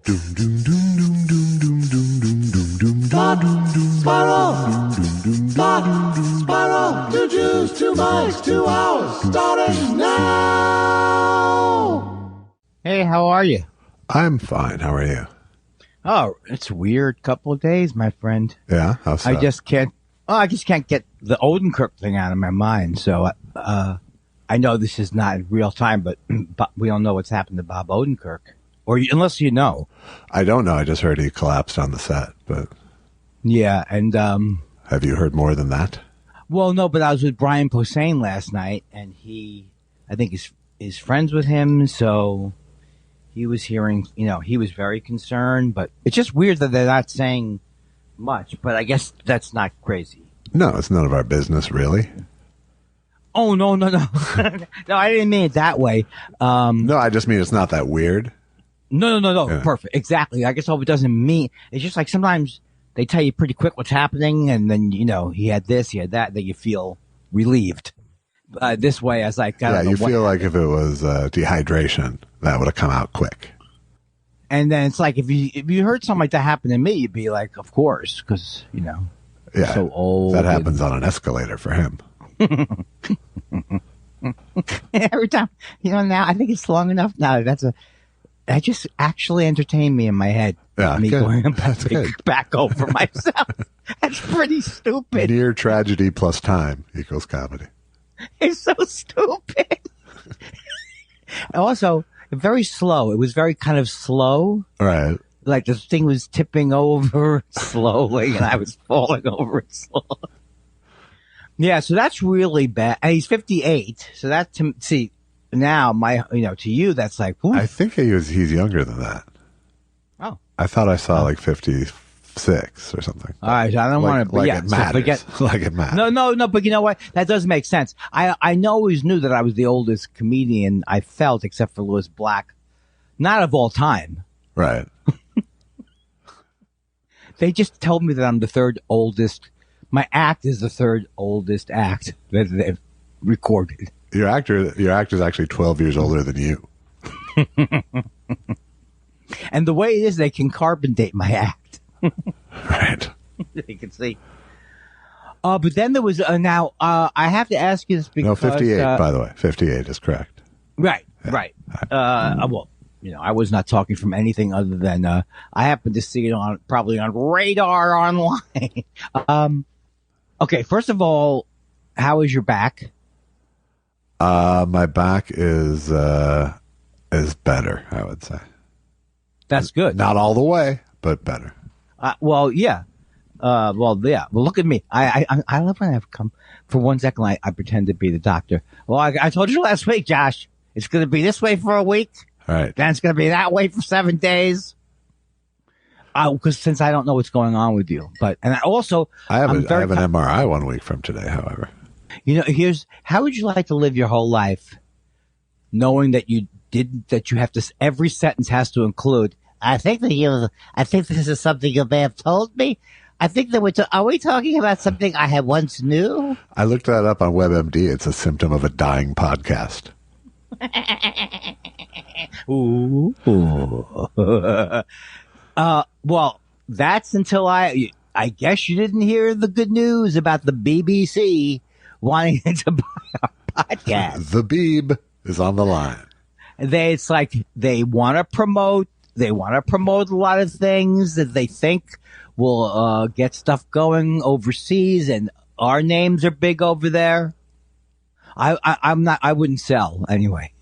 Spiral, 2 Jews, 2 mics, 2 hours, starting now. Hey, how are you? I'm fine. How are you? Oh, it's a weird couple of days, my friend. Yeah? How's that? I just can't get the Odenkirk thing out of my mind. So, I know this is not real time, but we don't know what's happened to Bob Odenkirk. Unless you know. I don't know. I just heard he collapsed on the set, but... Yeah, and... Have you heard more than that? Well, no, but I was with Brian Posehn last night, and I think is friends with him, so he was hearing, he was very concerned, but it's just weird that they're not saying much, but I guess that's not crazy. No, it's none of our business, really. Oh, no. No, I didn't mean it that way. No, I just mean it's not that weird. No. Yeah. Perfect. Exactly. I guess all it doesn't mean, it's just like sometimes they tell you pretty quick what's happening, and then, he had this, he had that you feel relieved. This way, I was like, you feel like if it was dehydration, that would have come out quick. And then it's like, if you heard something like that happen to me, you'd be like, of course, because, yeah, so old. That happens on an escalator for him. Every time, now I think it's long enough now. That just actually entertained me in my head. Yeah, me good. going back over myself. That's pretty stupid. Near tragedy plus time equals comedy. It's so stupid. Also, very slow. It was very kind of slow. Right. Like the thing was tipping over slowly, and I was falling over it slowly. Yeah, so that's really bad. And he's 58, so that now to you that's like. Oof. I think he's younger than that. Oh, I thought I saw like 56 or something. All right, I don't want to. Like yeah, it matters. So like it matters. No. But you know what? That does make sense. I always knew that I was the oldest comedian I felt, except for Louis Black, not of all time. Right. They just told me that I'm the third oldest. My act is the third oldest act that they've recorded. Your actor's actually 12 years older than you. And the way it is, they can carbon date my act. Right. You can see. But then there was now. I have to ask you this because 58. By the way, 58 is correct. Right. Yeah. Right. Well, I was not talking from anything other than I happened to see it probably on Radar online. Okay. First of all, how is your back? My back is better, I would say. That's good. Not all the way, but better. Well, yeah. Well, look at me. I love when I've come for 1 second. I pretend to be the doctor. Well, I told you last week, Josh, it's going to be this way for a week. All right. Then it's going to be that way for 7 days. Because since I don't know what's going on with you, I have an MRI 1 week from today, however. How would you like to live your whole life knowing that you have to, every sentence has to include, I think this is something you may have told me. I think that are we talking about something I had once knew? I looked that up on WebMD. It's a symptom of a dying podcast. Ooh. Well, that's until I guess you didn't hear the good news about the BBC wanting to buy our podcast. The Beeb is on the line. It's like they want to promote a lot of things that they think will get stuff going overseas, and our names are big over there. I wouldn't sell anyway.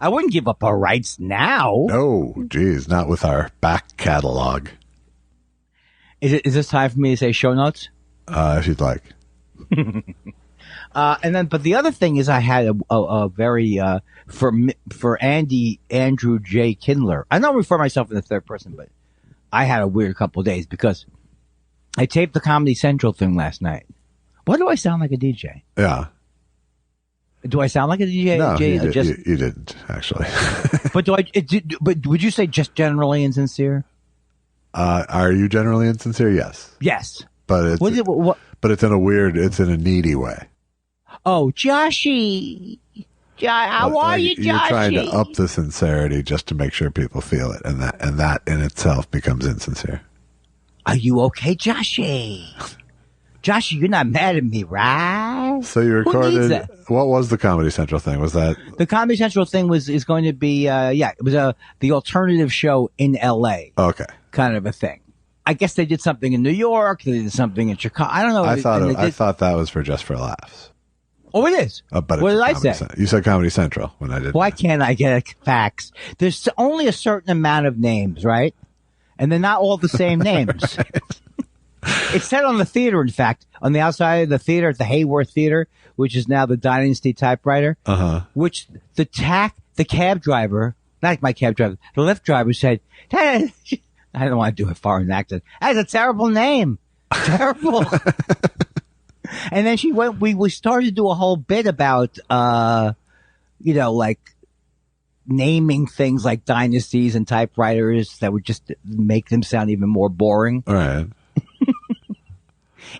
I wouldn't give up our rights now. No, geez, not with our back catalog. Is this time for me to say show notes? If you'd like. But the other thing is, I had a very for Andrew J. Kindler. I don't refer myself in the third person, but I had a weird couple of days because I taped the Comedy Central thing last night. Why do I sound like a DJ? Yeah. Do I sound like a DJ? No, you didn't actually. But but would you say just generally insincere? Are you generally insincere? Yes. Yes. But it's in a needy way. Oh, Joshy, How are you, Joshy? You're trying to up the sincerity just to make sure people feel it, and that in itself becomes insincere. Are you okay, Joshy? Joshy, you're not mad at me, right? So you recorded. What was the Comedy Central thing? Was that the Comedy Central thing? Is going to be? It was the alternative show in L.A. Okay, kind of a thing. I guess they did something in New York. They did something in Chicago. I don't know. I thought that was for just for laughs. Oh, it is. But what did I say? You said Comedy Central when I did. Why can't I get facts? There's only a certain amount of names, right? And they're not all the same names. It said on the theater, in fact, on the outside of the theater at the Hayworth Theater, which is now the Dynasty Typewriter, which the cab driver, not my cab driver, the Lyft driver said, I don't want to do a foreign accent. That's a terrible name. Terrible. And then she went, we started to do a whole bit about, like naming things like dynasties and typewriters that would just make them sound even more boring. All right.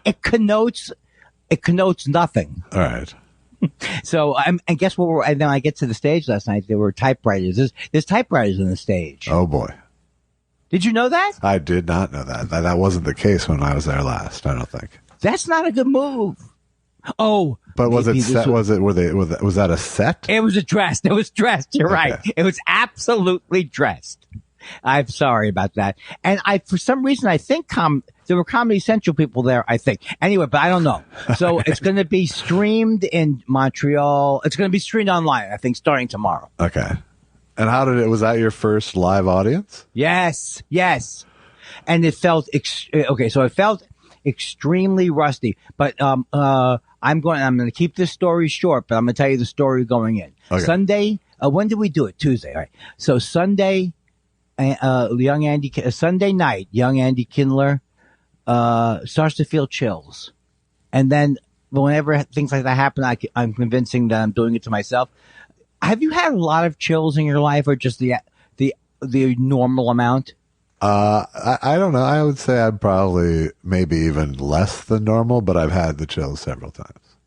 It connotes nothing. All right. So and guess what? And then I get to the stage last night. There were typewriters. There's typewriters on the stage. Oh boy! Did you know that? I did not know that. That wasn't the case when I was there last. I don't think. That's not a good move. Oh, but was it set? Was that a set? It was dressed. It was dressed. You're right. It was absolutely dressed. I'm sorry about that. And for some reason, I think there were Comedy Central people there, I think. Anyway, but I don't know. So it's going to be streamed in Montreal. It's going to be streamed online, I think, starting tomorrow. Okay. And was that your first live audience? Yes. And it felt, so it felt extremely rusty. But, I'm going to keep this story short, but I'm going to tell you the story going in. Okay. Sunday, when did we do it? Tuesday. All right. So Sunday, Sunday night, young Andy Kindler starts to feel chills, and then whenever things like that happen, I'm convincing that I'm doing it to myself. Have you had a lot of chills in your life, or just the normal amount? I don't know. I would say I'm probably maybe even less than normal, but I've had the chills several times.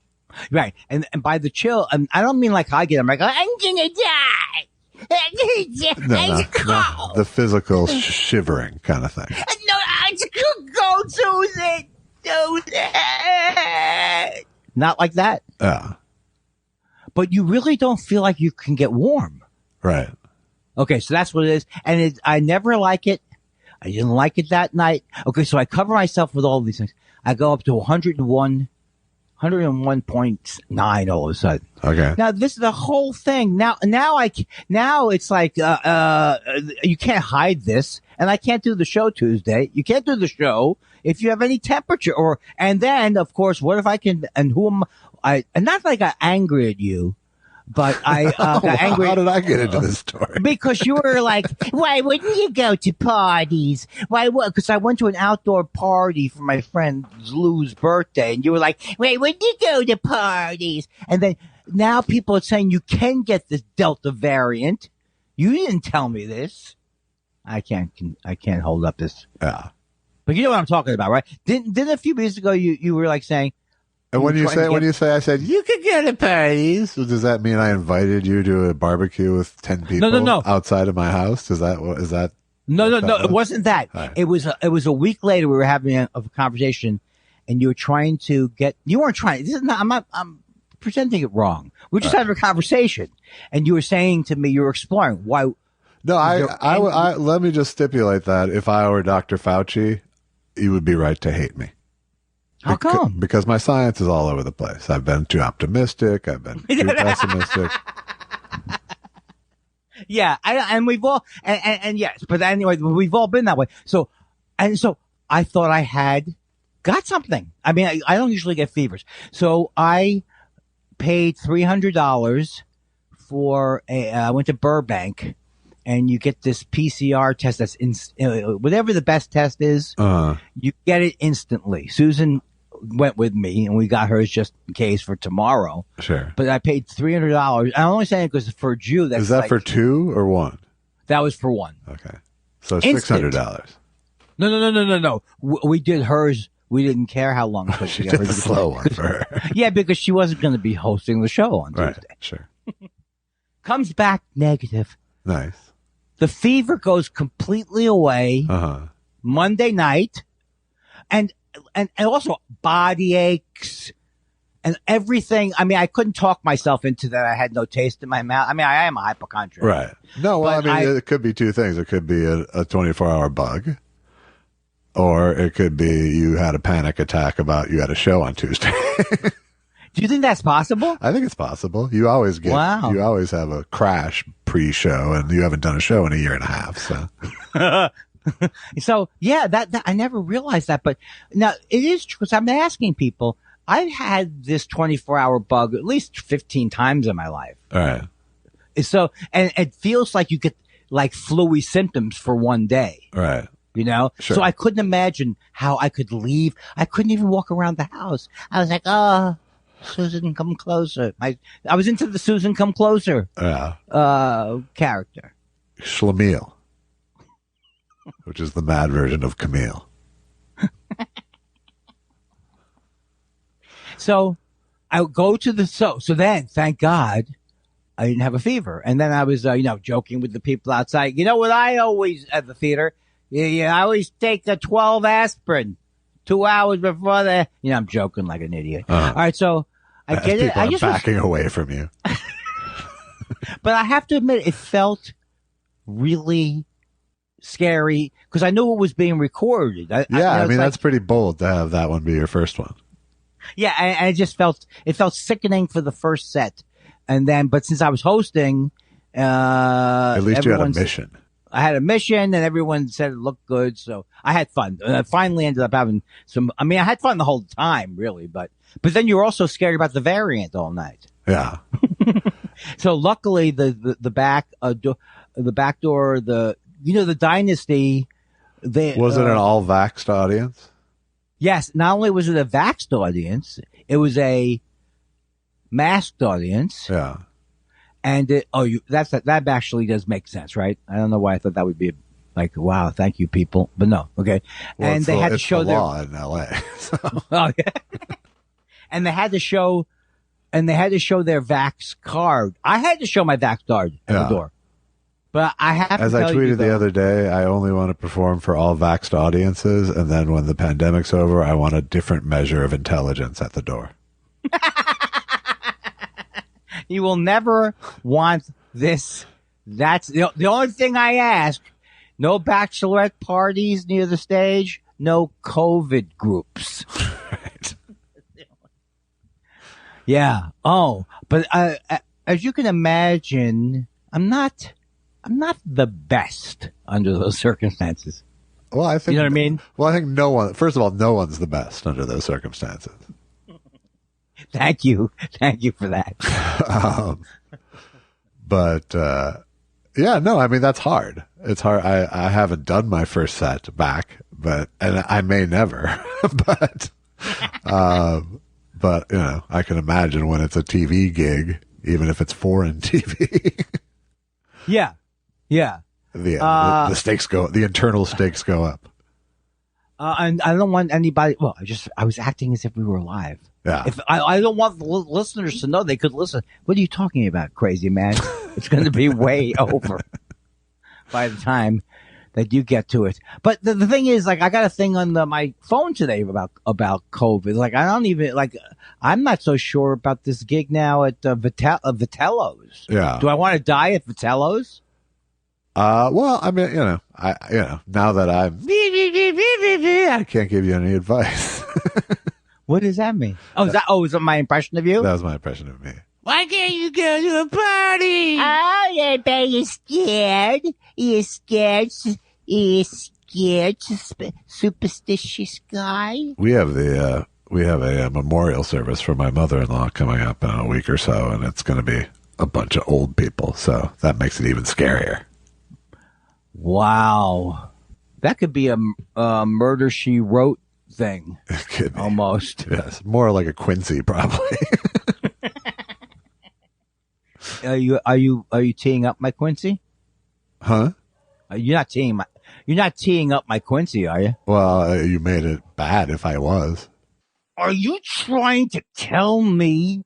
Right, and by the chill, I don't mean like I get them. Like I'm gonna die. No, the physical shivering kind of thing. No, I go to it. Not like that. Yeah. But you really don't feel like you can get warm. Right. Okay, so that's what it is. And I never like it. I didn't like it that night. Okay, so I cover myself with all these things. I go up to 101.9 all of a sudden. Okay. Now this is the whole thing. Now it's like, you can't hide this, and I can't do the show Tuesday. You can't do the show if you have any temperature and then of course, what if I can, and and not like I got angry at you, but I got angry. How did I get into this story? Because you were like, why wouldn't you go to parties? Why? Because I went to an outdoor party for my friend Lou's birthday, and you were like, why wouldn't you go to parties? And then now people are saying you can get this Delta variant. You didn't tell me this. I can't hold up this. Yeah. But you know what I'm talking about, right? Didn't a few weeks ago you were like saying. And when you say I said you could get to parties, so does that mean I invited you to a barbecue with 10 people No. outside of my house? Is that? No. It wasn't that. Right. It was a week later. We were having a conversation, and you were trying to get. You weren't trying. This is not. I'm presenting it wrong. We're just having a conversation, and you were saying to me, you were exploring why. No, I let me just stipulate that if I were Dr. Fauci, you would be right to hate me. How come? Because my science is all over the place. I've been too optimistic. I've been too pessimistic. Yeah, and we've all, and yes, but anyway, we've all been that way. So I thought I had got something. I mean, I don't usually get fevers. So I paid $300 for I went to Burbank, and you get this PCR test that's whatever the best test is, you get it instantly. Susan went with me, and we got hers just in case for tomorrow. Sure. But I paid $300. I'm only saying it because for a Jew, that's is that like, for two or one? That was for one. Okay. So $600. No. We did hers. We didn't care how long it took. She did the slow one for her. Yeah, because she wasn't going to be hosting the show on Tuesday. Right. Sure. Comes back negative. Nice. The fever goes completely away Monday night. And also body aches and everything. I mean, I couldn't talk myself into that. I had no taste in my mouth. I mean, I am a hypochondriac. Right. No, well, I mean, it could be two things. It could be a 24-hour bug, or it could be you had a panic attack about you had a show on Tuesday. Do you think that's possible? I think it's possible. You always you always have a crash pre-show, and you haven't done a show in a year and a half. So, so yeah, that I never realized that, but now it is true because I'm asking people. I've had this 24-hour bug at least 15 times in my life. All right. So, and it feels like you get like flu-y symptoms for one day. Right. You know? Sure. So I couldn't imagine how I could leave. I couldn't even walk around the house. I was like, oh, Susan, come closer. I was into the Susan, come closer character. Schlemiel, which is the mad version of Camille. So I would go to the, so then, thank God, I didn't have a fever. And then I was, joking with the people outside. You know what I always, at the theater, I always take a 12 aspirin 2 hours before the, I'm joking like an idiot. All right, so I get it. I just backing away from you. But I have to admit, it felt really scary because I knew it was being recorded. I mean, that's pretty bold to have that one be your first one. Yeah, and it just felt sickening for the first set, and then but since I was hosting, at least you had a mission. I had a mission, and everyone said it looked good, so I had fun. And I finally ended up having some. I mean, I had fun the whole time, really, but then you were also scared about the variant all night. Yeah. So luckily, the back door, the Dynasty. Was it an all vaxxed audience? Yes, not only was it a vaxxed audience, it was a masked audience. Yeah. And that actually does make sense, right? I don't know why I thought that would be like, wow, thank you, people. But no, okay. Well, and they had to show their law in LA. So. Oh, yeah. And they had to show their vax card. I had to show my vax card at the door. But I have As to tell I tweeted you, the other day, I only want to perform for all vaxxed audiences, and then when the pandemic's over, I want a different measure of intelligence at the door. You will never want this. That's the only thing I ask. No bachelorette parties near the stage. No COVID groups. Right. Yeah. Oh, but as you can imagine, I'm not the best under those circumstances. Well, I think, you know what I mean? Well, I think no one's the best under those circumstances. Thank you for that. But I mean, that's hard. It's hard. I haven't done my first set back, and I may never, but I can imagine when it's a TV gig, even if it's foreign TV. Yeah. The stakes the internal stakes go up. And I don't want anybody. Well, I was acting as if we were live. Yeah. If I don't want the listeners to know they could listen. What are you talking about, crazy man? It's going to be way over by the time that you get to it. But the thing is, like, I got a thing on my phone today about COVID. Like, I don't even I'm not so sure about this gig now at Vitello's. Yeah. Do I want to die at Vitello's? Well, I mean, now that I can't give you any advice. What does that mean? Is that my impression of you? That was my impression of me. Why can't you go to a party? Oh, yeah, but you're scared. You're scared, superstitious guy. We have a memorial service for my mother-in-law coming up in a week or so, and it's going to be a bunch of old people, so that makes it even scarier. Wow. That could be a Murder, She Wrote thing. It could be. Almost. Yes. More like a Quincy, probably. Are you teeing up my Quincy? Huh? You're not teeing up my Quincy, are you? Well, you made it bad if I was. Are you trying to tell me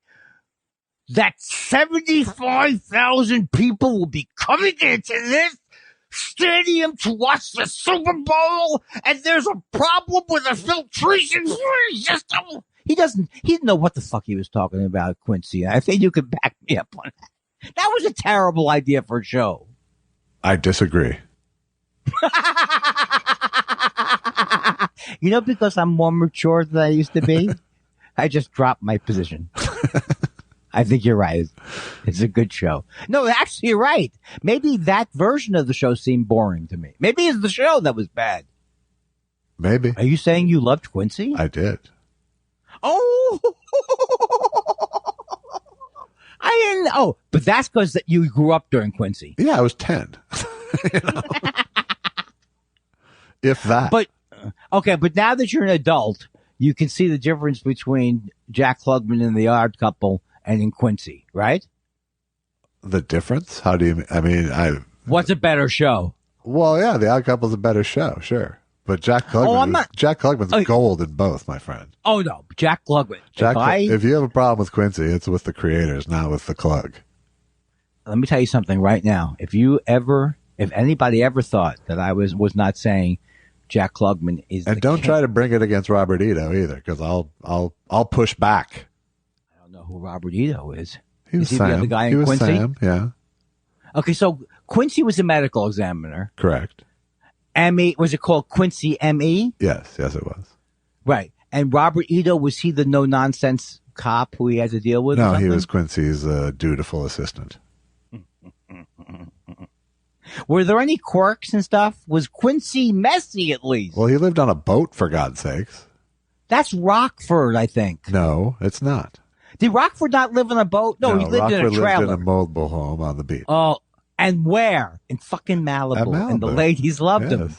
that 75,000 people will be coming into this stadium to watch the Super Bowl, and there's a problem with the filtration system. He didn't know what the fuck he was talking about, Quincy. I think you could back me up on that. That was a terrible idea for a show. I disagree. You know, because I'm more mature than I used to be, I just dropped my position. I think you're right. It's a good show. No, actually, you're right. Maybe that version of the show seemed boring to me. Maybe it's the show that was bad. Maybe. Are you saying you loved Quincy? I did. Oh, I didn't. Oh, but that's because you grew up during Quincy. Yeah, I was 10. You know? If that. But okay, but now that you're an adult, you can see the difference between Jack Klugman and the Odd Couple and in Quincy, right? The difference? How do you? I mean, What's a better show? Well, yeah, The Odd Couple's a better show, sure. But Jack Klugman, Jack Klugman's gold in both, my friend. Oh no, Jack Klugman. If you have a problem with Quincy, it's with the creators, not with the Klug. Let me tell you something right now. If anybody ever thought that I was not saying Jack Klugman is, and don't try to bring it against Robert Ito either, because I'll push back. I don't know who Robert Ito is. Is he the other guy in Quincy? Sam, yeah. Okay, so Quincy was a medical examiner. Correct. M.E. Was it called Quincy M.E.? Yes, it was. Right. And Robert Ito, was he the no-nonsense cop who he had to deal with? No, he was Quincy's dutiful assistant. Were there any quirks and stuff? Was Quincy messy at least? Well, he lived on a boat, for God's sakes. That's Rockford, I think. No, it's not. Did Rockford not live on a boat? No, he lived Rockford in a trailer. lived in a mobile home on the beach. Oh, and where? In fucking Malibu. At Malibu. And the ladies loved him.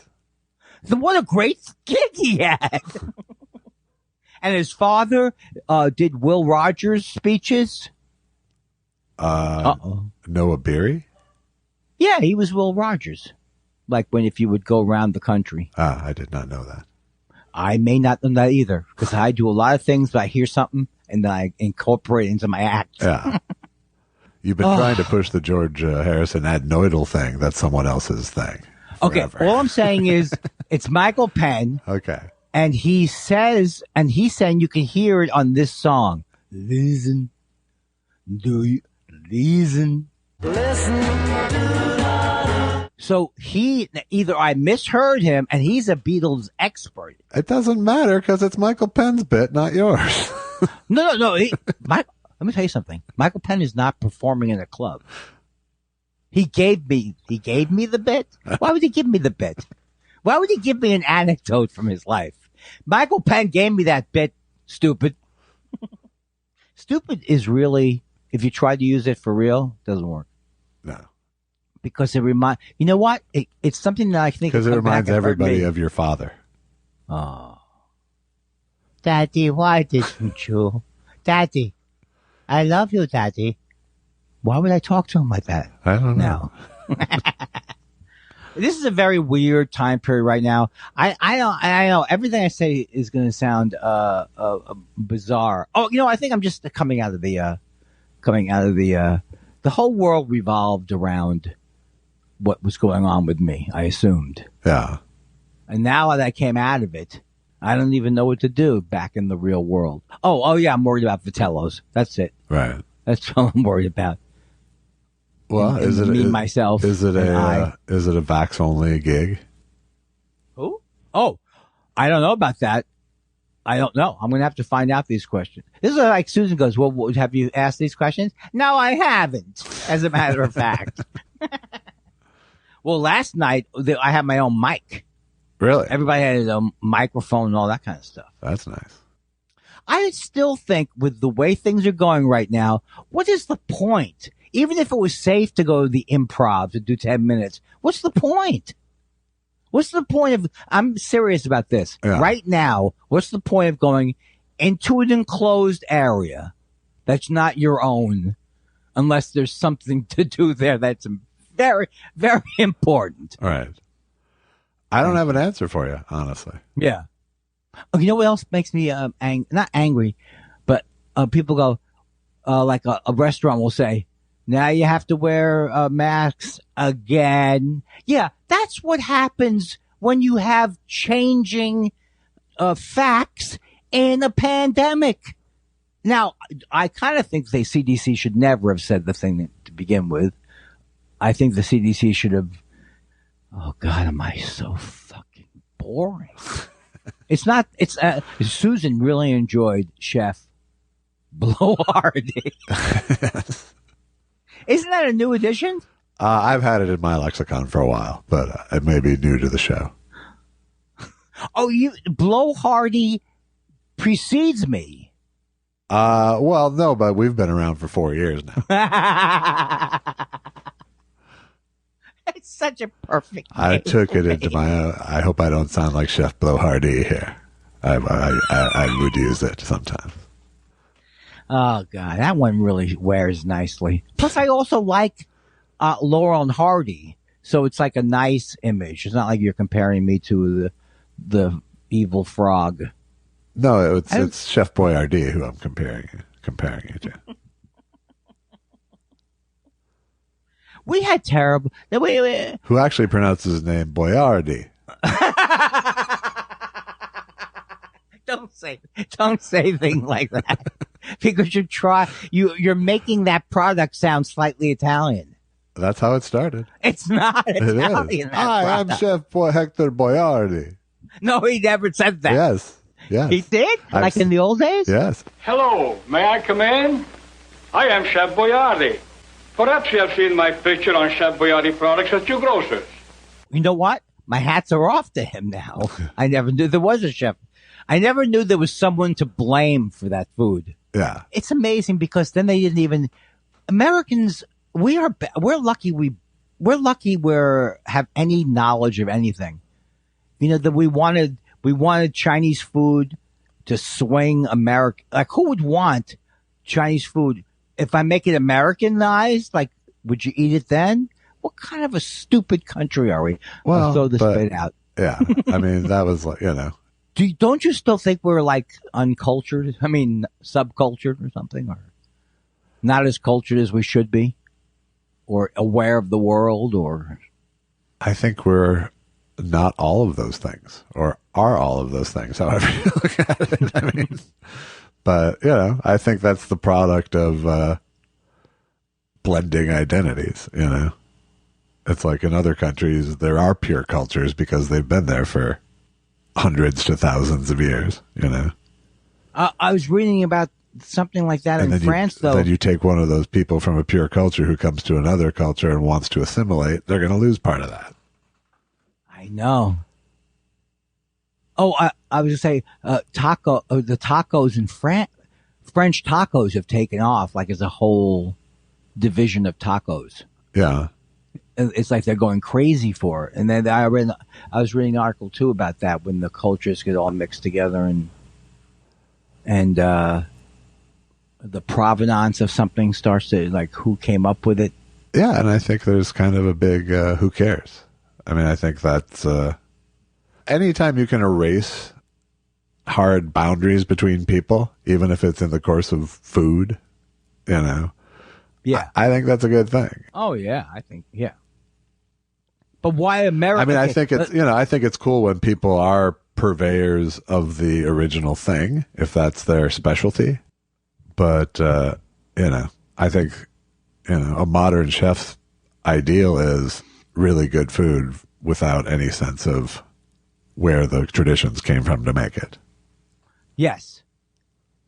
Then what a great kid he had. And his father did Will Rogers speeches. Noah Beery? Yeah, he was Will Rogers. Like if you would go around the country. I did not know that. I may not know that either, because I do a lot of things, but I hear something and then I incorporate it into my act. Yeah. You've been trying to push the George Harrison adenoidal thing. That's someone else's thing. Forever. Okay, all I'm saying is it's Michael Penn. Okay. And he's saying you can hear it on this song. Listen, do you listen? So either I misheard him and he's a Beatles expert. It doesn't matter because it's Michael Penn's bit, not yours. No. Let me tell you something. Michael Penn is not performing in a club. He gave me the bit. Why would he give me the bit? Why would he give me an anecdote from his life? Michael Penn gave me that bit. Stupid. Stupid is really, if you try to use it for real, doesn't work. No. Because you know what? It's something that I think. Because it reminds everybody of your father. Oh. Daddy, why didn't you? Daddy, I love you, Daddy. Why would I talk to him like that? I don't know. No. This is a very weird time period right now. I know everything I say is going to sound bizarre. Oh, I think I'm just coming out of the whole world revolved around what was going on with me, I assumed. Yeah. And now that I came out of it, I don't even know what to do back in the real world. Oh yeah, I'm worried about Vitello's. That's it. Right. That's all I'm worried about. Well, is it myself? Is it a Vax only gig? Who? Oh, I don't know about that. I don't know. I'm going to have to find out these questions. This is like Susan goes, well, have you asked these questions? No, I haven't, as a matter of fact. Well, last night, I had my own mic. Really? Everybody had his own microphone and all that kind of stuff. That's nice. I still think with the way things are going right now, what is the point? Even if it was safe to go to the Improv to do 10 minutes, what's the point? What's the point of, I'm serious about this. Yeah. Right now, what's the point of going into an enclosed area that's not your own unless there's something to do there that's very, very important? All right. I don't have an answer for you, honestly. Yeah. Oh, you know what else makes me not angry, but people go, like a restaurant will say, now you have to wear masks again. Yeah, that's what happens when you have changing facts in a pandemic. Now, I kind of think the CDC should never have said the thing to begin with. I think the CDC should have. Oh God, am I so fucking boring? It's not. It's Susan really enjoyed Chef Blowhardy. Isn't that a new addition? I've had it in my lexicon for a while, but it may be new to the show. Oh, Blowhardy precedes me. Well, no, but we've been around for 4 years now. It's such a perfect I name. took it into my own. I hope I don't sound like Chef Blowhardy here. I would use it sometimes. Oh God, that one really wears nicely. Plus, I also like Laurel and Hardy, so it's like a nice image. It's not like you're comparing me to the evil frog. No, it's Chef Boyardee who I'm comparing you to. We had terrible. Wait. Who actually pronounces his name Boyardee? Don't say things like that because you're making that product sound slightly Italian. That's how it started. It's not Italian. It is. Hi, I'm Chef Hector Boyardee. No, he never said that. Yes. He did? Like in the old days? Yes. Hello, may I come in? I am Chef Boyardee. Perhaps you have seen my picture on Chef Boyardee products at your grocer's. You know what? My hats are off to him now. I never knew there was a chef. I never knew there was someone to blame for that food. Yeah. It's amazing because then they didn't even. Americans, we're lucky. We're lucky we have any knowledge of anything. You know that we wanted Chinese food to swing America. Like who would want Chinese food? If I make it Americanized, like, would you eat it then? What kind of a stupid country are we? Well, I'll throw this bit out. Yeah. I mean, that was like, you know. Don't you still think we're like uncultured? I mean, subcultured or something? Or not as cultured as we should be? Or aware of the world? Or I think we're not all of those things, or are all of those things, however you look at it. I mean, but, you know, I think that's the product of blending identities, you know. It's like in other countries, there are pure cultures because they've been there for hundreds to thousands of years, you know. I was reading about something like that in France, though. Then you take one of those people from a pure culture who comes to another culture and wants to assimilate, they're going to lose part of that. I know. Oh, I was going to say, the tacos in France, French tacos have taken off like as a whole division of tacos. Yeah. It's like they're going crazy for it. And then I was reading an article too about that when the cultures get all mixed together and the provenance of something starts to, like, who came up with it. Yeah. And I think there's kind of a big, who cares? I mean, I think that's, anytime you can erase hard boundaries between people, even if it's in the course of food, you know, yeah, I think that's a good thing. Oh yeah, I think, yeah. But why America? I mean, I think it's, you know, I think it's cool when people are purveyors of the original thing, if that's their specialty. But, you know, I think, you know, a modern chef's ideal is really good food without any sense of where the traditions came from to make it. Yes,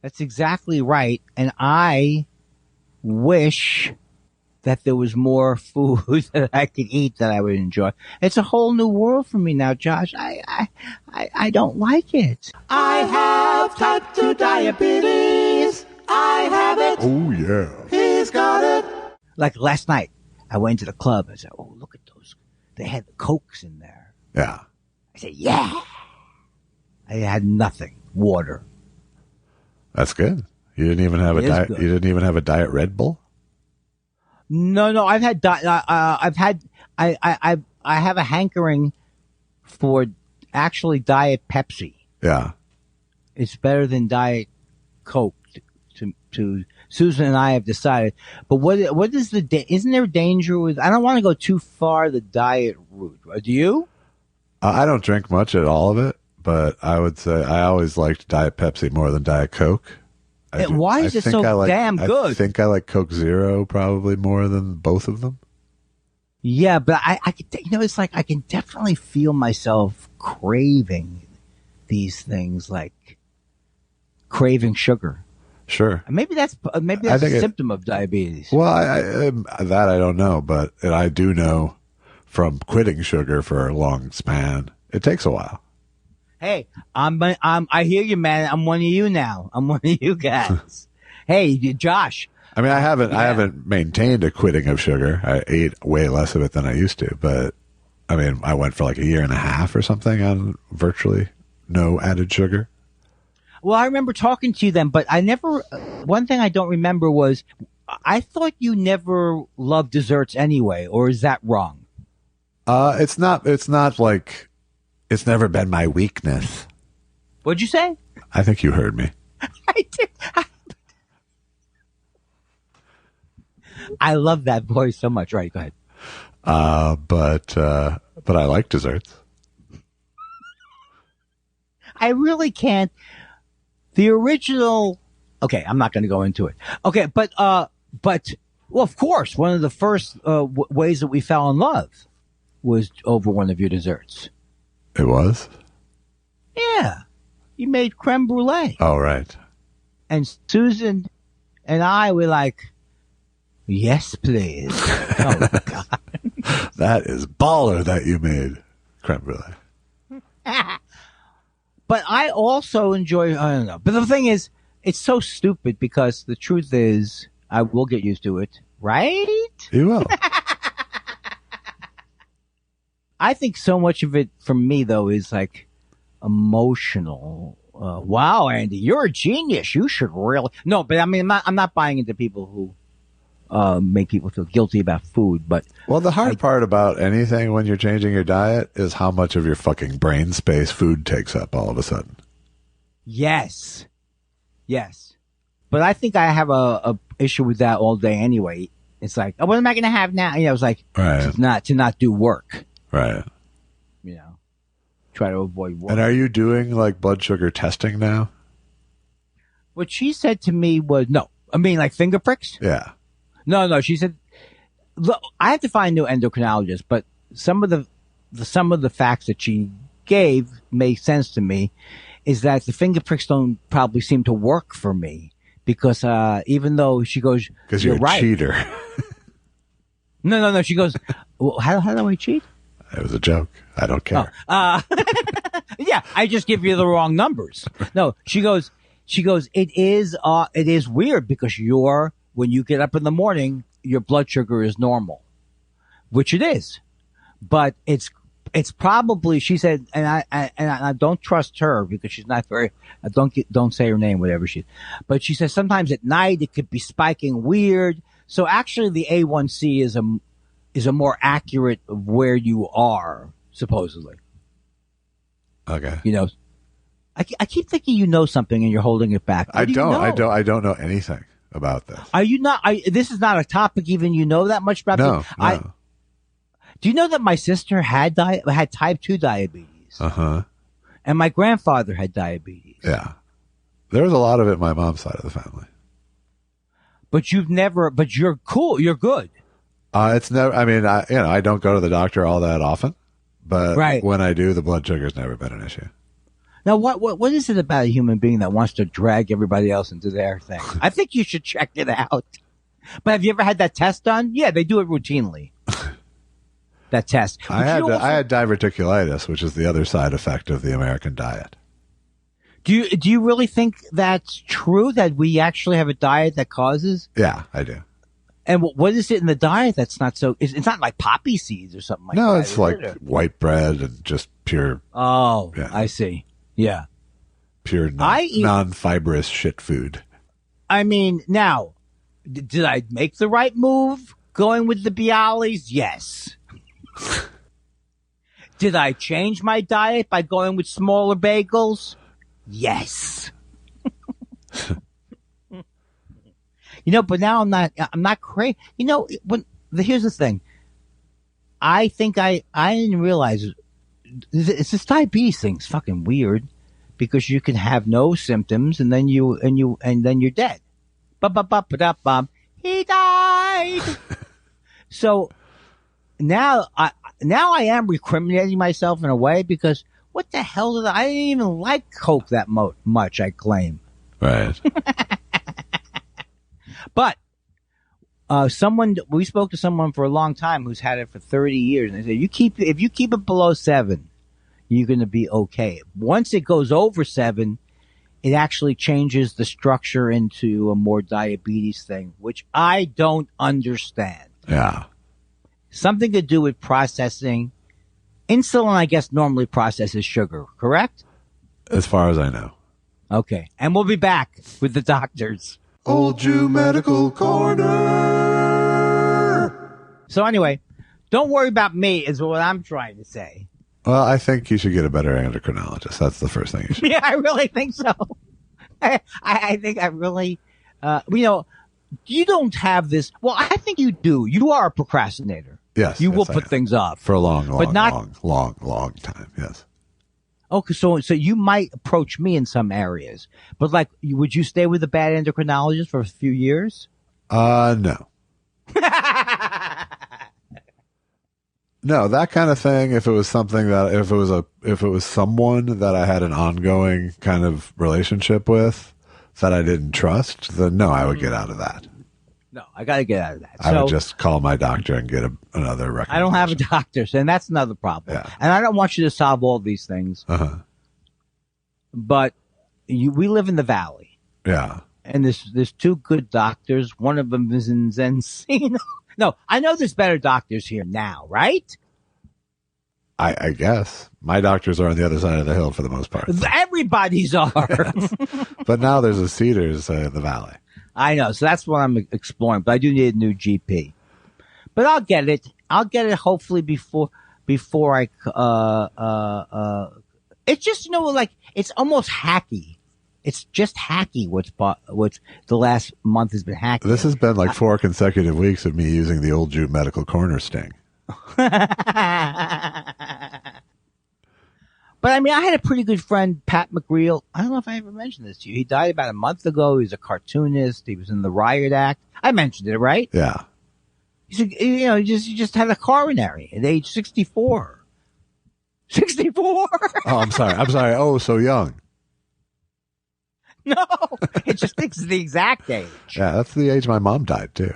that's exactly right. And I wish that there was more food that I could eat that I would enjoy. It's a whole new world for me now, Josh. I don't like it. I have type 2 diabetes. I have it. Oh, yeah. He's got it. Like last night, I went to the club. I said, oh, look at those. They had the Cokes in there. Yeah. I said, yeah. I had nothing. Water. That's good. You didn't even have a diet. You didn't even have a Diet Red Bull? No. I've had. I have a hankering for actually Diet Pepsi. Yeah. It's better than Diet Coke to Susan and I have decided. But what is isn't there danger with? I don't want to go too far the diet route. Do you? I don't drink much at all of it, but I would say I always liked Diet Pepsi more than Diet Coke. Why is it so damn good? I think I like Coke Zero probably more than both of them. Yeah, but I it's like I can definitely feel myself craving these things, like craving sugar. Sure. Maybe that's a symptom of diabetes. Well, I don't know, but I do know from quitting sugar for a long span, it takes a while. Hey, I hear you, man. I'm one of you now. I'm one of you guys. Hey, Josh. I mean, I haven't maintained a quitting of sugar. I ate way less of it than I used to, but I mean, I went for like a year and a half or something on virtually no added sugar. Well, I remember talking to you then, but I never, one thing I don't remember was, I thought you never loved desserts anyway, or is that wrong? It's not like, it's never been my weakness. What'd you say? I think you heard me. I did. I love that voice so much. Right, go ahead. But I like desserts. I really can't. The original. Okay, I'm not going to go into it. Okay, but well, of course, one of the first ways that we fell in love was over one of your desserts. It was? Yeah, you made creme brulee. Oh, right. And Susan and I were like, yes, please. Oh, God. That is baller that you made creme brulee. But I also enjoy, I don't know. But the thing is, it's so stupid because the truth is, I will get used to it, right? You will. I think so much of it for me, though, is like emotional. Wow, Andy, you're a genius. You should really. No, but I mean, I'm not buying into people who make people feel guilty about food. But well, the hard part about anything when you're changing your diet is how much of your fucking brain space food takes up all of a sudden. Yes. But I think I have a issue with that all day anyway. It's like, oh, what am I going to have now? You know, it's like to not do work. Right. You know, try to avoid work. And are you doing like blood sugar testing now? What she said to me was, no. I mean, like finger pricks? Yeah. No. She said, look, I have to find a new endocrinologist, but some of the facts that she gave make sense to me. Is that the finger pricks don't probably seem to work for me because even though she goes, because you're right. a cheater. No. She goes, well, how do I cheat? It was a joke. I don't care. Yeah, I just give you the wrong numbers. No, she goes, it is weird because when you get up in the morning, your blood sugar is normal, which it is, but it's probably, she said, and I don't trust her because she's not very, don't say her name, whatever but she says sometimes at night it could be spiking weird. So actually the A1C is a more accurate of where you are, supposedly. Okay. You know, I keep thinking you know something and you're holding it back. I don't know anything about this. Are you not, this is not a topic even you know that much about? No. Do you know that my sister had type 2 diabetes? Uh-huh. And my grandfather had diabetes. Yeah. There was a lot of it in my mom's side of the family. But you're cool. You're good. It's never, I mean, I don't go to the doctor all that often, but when I do, the blood sugar's never been an issue. Now, what is it about a human being that wants to drag everybody else into their thing? I think you should check it out. But have you ever had that test done? Yeah, they do it routinely. That test. I had diverticulitis, which is the other side effect of the American diet. Do you really think that's true, that we actually have a diet that causes? Yeah, I do. And what is it in the diet that's not so? It's not like poppy seeds or something like that. No, it's like white bread and just pure. Oh, yeah. I see. Yeah, pure non-fibrous shit food. I mean, now, did I make the right move going with the Bialys? Yes. Did I change my diet by going with smaller bagels? Yes. But now I'm not crazy. Here's the thing. I think I didn't realize it's this diabetes thing. It's fucking weird because you can have no symptoms and then you're dead. Ba-ba-ba-ba-da-bum. He died. So now I am recriminating myself in a way because what the hell I didn't even like Coke that much, I claim. Right. But we spoke to someone for a long time who's had it for 30 years, and they said if you keep it below 7, you're going to be okay. Once it goes over 7, it actually changes the structure into a more diabetes thing, which I don't understand. Yeah. Something to do with processing. Insulin, I guess, normally processes sugar, correct? As far as I know. Okay. And we'll be back with the doctors. Old Jew Medical Corner. So anyway, don't worry about me is what I'm trying to say. Well, I think you should get a better endocrinologist. That's the first thing you should. Yeah, I really think so. I think I really, you don't have this. Well, I think you do. You are a procrastinator. Yes. You will put things off. For a long time. Yes. Okay, so you might approach me in some areas, but would you stay with a bad endocrinologist for a few years? No. No, that kind of thing. If it was something that, if it was someone that I had an ongoing kind of relationship with that I didn't trust, then no, I would get out of that. No, I got to get out of that. I would just call my doctor and get another recommendation. I don't have a doctor, and that's another problem. Yeah. And I don't want you to solve all these things. Uh-huh. But we live in the valley. Yeah. And there's 2 good doctors. One of them is in Encino. No, I know there's better doctors here now, right? I guess. My doctors are on the other side of the hill for the most part. Everybody's are. But now there's a Cedars in the valley. I know. So that's what I'm exploring. But I do need a new GP. But I'll get it. Hopefully before I, it's just, it's almost hacky. It's just hacky what's the last month has been hacky. This has been 4 consecutive weeks of me using the Old Jew Medical Corner sting. But I mean, I had a pretty good friend, Pat McGreal. I don't know if I ever mentioned this to you. He died about a month ago. He was a cartoonist. He was in the Riot Act. I mentioned it, right? Yeah. He just had a coronary at age 64. 64? Oh, I'm sorry. Oh, so young. No, it just thinks the exact age. Yeah, that's the age my mom died, too.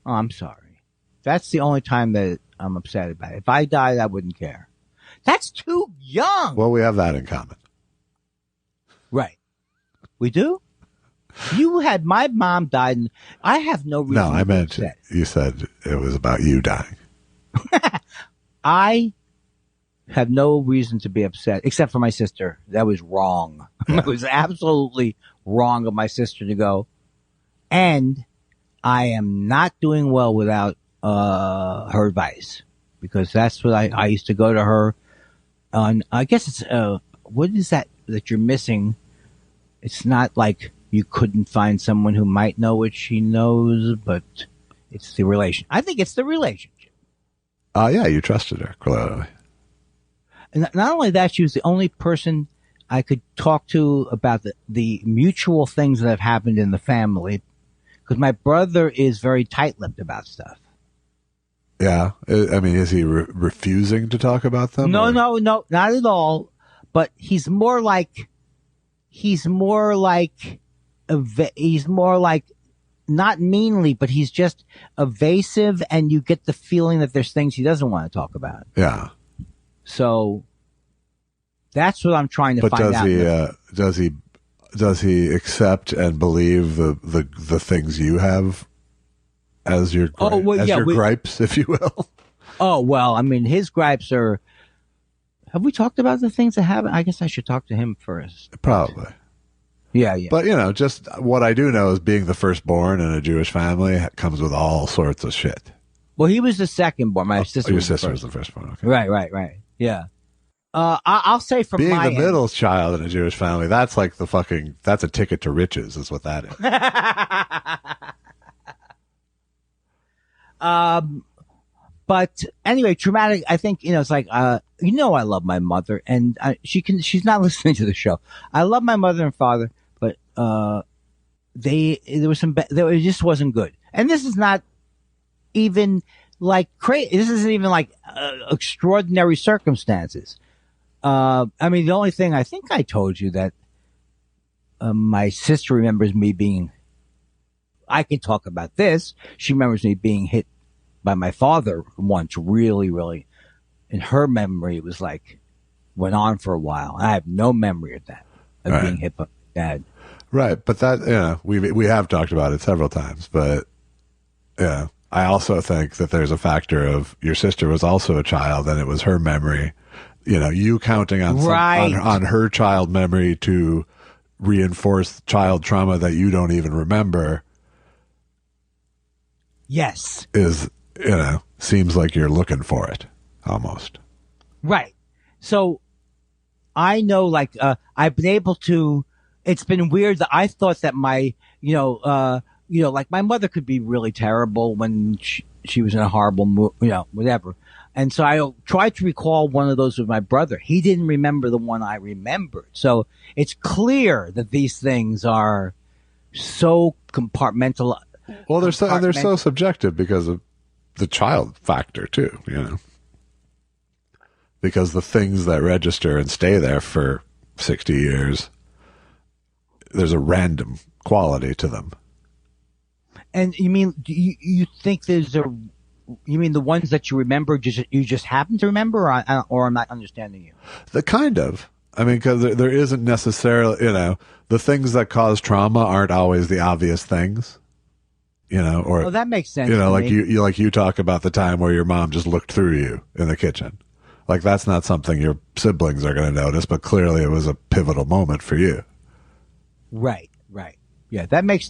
Oh, I'm sorry. That's the only time that I'm upset about it. If I died, I wouldn't care. That's too young. Well, we have that in common. Right. We do? My mom died, and I have no reason No, I to be meant upset. you said it was about you dying. I have no reason to be upset, except for my sister. That was wrong. Yeah. It was absolutely wrong of my sister to go. And I am not doing well without her advice, because that's what I used to go to her on. I guess it's what is that you're missing? It's not like you couldn't find someone who might know what she knows, but it's the relation. I think it's the relationship. Yeah, you trusted her, clearly. And not only that, she was the only person I could talk to about the mutual things that have happened in the family, because my brother is very tight-lipped about stuff. Yeah. I mean, is he refusing to talk about them? No, not at all. But he's more like not meanly, but he's just evasive, and you get the feeling that there's things he doesn't want to talk about. Yeah. So that's what I'm trying to find out. Does he accept and believe the things you have as your gripes, if you will? Oh, well, I mean, his gripes are. Have we talked about the things that happen? I guess I should talk to him first. Probably. Yeah. But, just what I do know is being the firstborn in a Jewish family comes with all sorts of shit. Well, he was the second born. My sister your was sister the was the firstborn. Okay. Right. Yeah. I'll say from being my the end, middle child in a Jewish family, that's like that's a ticket to riches, is what that is. But anyway, traumatic. I think it's like I love my mother, and she's not listening to the show. I love my mother and father, but it just wasn't good. And this is not even like crazy. This isn't even like extraordinary circumstances. I mean, the only thing I think I told you that my sister remembers me being. I can talk about this. She remembers me being hit by my father once, really, really. In her memory, it was like went on for a while. I have no memory of that, of being hit by my dad. Right, but that we have talked about it several times. But I also think that there's a factor of your sister was also a child, and it was her memory. You counting on on her child memory to reinforce child trauma that you don't even remember. Yes, is seems like you're looking for it almost. Right. So I know, like, I've been able to. It's been weird that I thought that my, like my mother could be really terrible when she was in a horrible mood, whatever. And so I tried to recall one of those with my brother. He didn't remember the one I remembered. So it's clear that these things are so compartmentalized. Well, they're so subjective because of the child factor too, because the things that register and stay there for 60 years, there's a random quality to them. And you mean, you think you mean the ones that you remember, you just happen to remember, or I'm not understanding you? The kind of. I mean, because there isn't necessarily, the things that cause trauma aren't always the obvious things, or that makes sense. Like you talk about the time where your mom just looked through you in the kitchen. Like that's not something your siblings are going to notice, but clearly it was a pivotal moment for you. Right. Yeah, that makes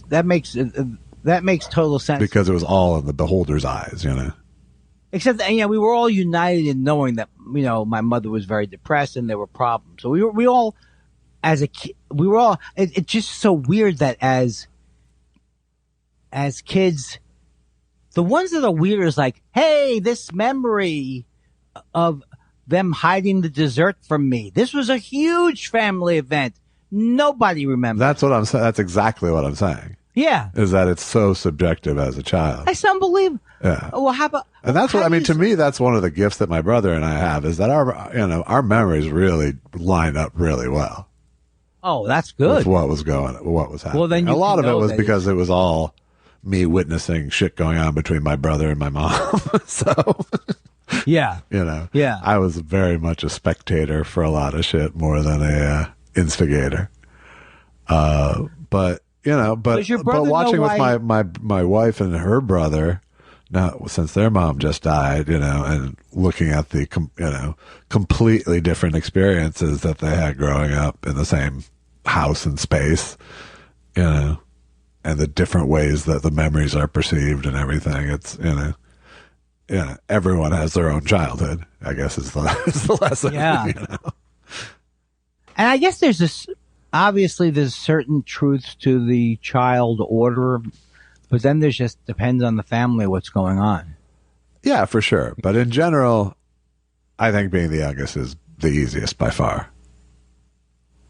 total sense. Because it was all in the beholder's eyes, Except that, we were all united in knowing that, my mother was very depressed and there were problems. So we all, as a kid, it's just so weird that as kids, the ones that are weird is like, hey, this memory of them hiding the dessert from me. This was a huge family event. Nobody remembers. That's what I'm saying. That's exactly what I'm saying. Yeah. Is that it's so subjective as a child. That's unbelievable. Yeah. Well, how about... And that's what, I mean, to me, that's one of the gifts that my brother and I have, is that our memories really line up really well. Oh, that's good. With what was happening. Well, then a lot of it was because it was all me witnessing shit going on between my brother and my mom. So... Yeah. Yeah. I was very much a spectator for a lot of shit more than a instigator. But watching with my wife and her brother, now since their mom just died, and looking at the completely different experiences that they had growing up in the same house and space, and the different ways that the memories are perceived and everything. It's everyone has their own childhood, I guess is the lesson. Yeah. And I guess obviously there's certain truths to the child order, but then there's just depends on the family what's going on. Yeah, for sure. But in general, I think being the youngest is the easiest by far.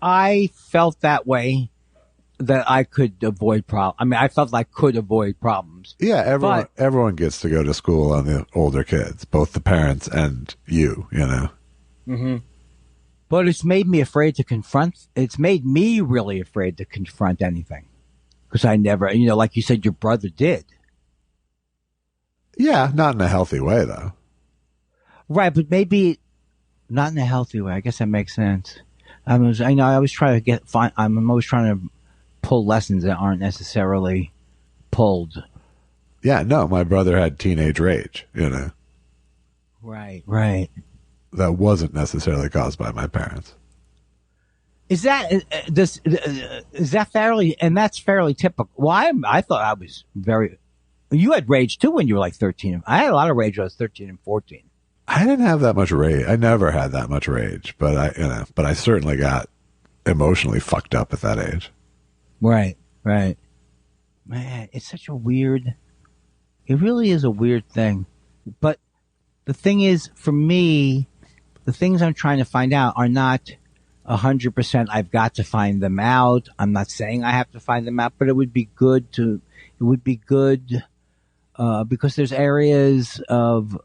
I felt that way, that I could avoid problems. I mean, I felt like I could avoid problems. Yeah, everyone gets to go to school on the older kids, both the parents and you, Mm-hmm. But it's made me afraid to confront. It's made me really afraid to confront anything. Because I never, like you said, your brother did. Yeah, not in a healthy way, though. Right, but maybe not in a healthy way. I guess that makes sense. I'm always trying to pull lessons that aren't necessarily pulled. Yeah, no, my brother had teenage rage, Right. That wasn't necessarily caused by my parents. Is that fairly, and that's fairly typical? Well, I thought I was you had rage too when you were like 13. I had a lot of rage when I was 13 and 14. I didn't have that much rage. I never had that much rage, but I certainly got emotionally fucked up at that age. Right. Man, it's such a weird. It really is a weird thing, but the thing is, for me, the things I'm trying to find out are not 100%. I've got to find them out. I'm not saying I have to find them out, but it would be good because there's areas of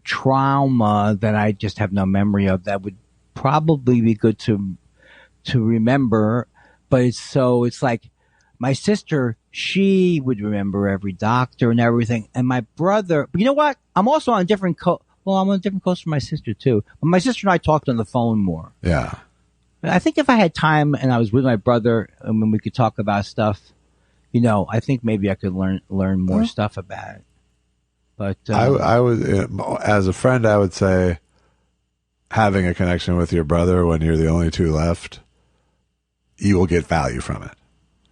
trauma that I just have no memory of that would probably be good to remember. But it's like my sister, she would remember every doctor and everything. And my brother, but you know what? I'm also on a different coast. Well, I'm on a different coast from my sister too. But my sister and I talked on the phone more. Yeah. I think if I had time and I was with my brother and when we could talk about stuff, I think maybe I could learn more stuff about it. But I would, as a friend, I would say having a connection with your brother when you're the only two left, you will get value from it.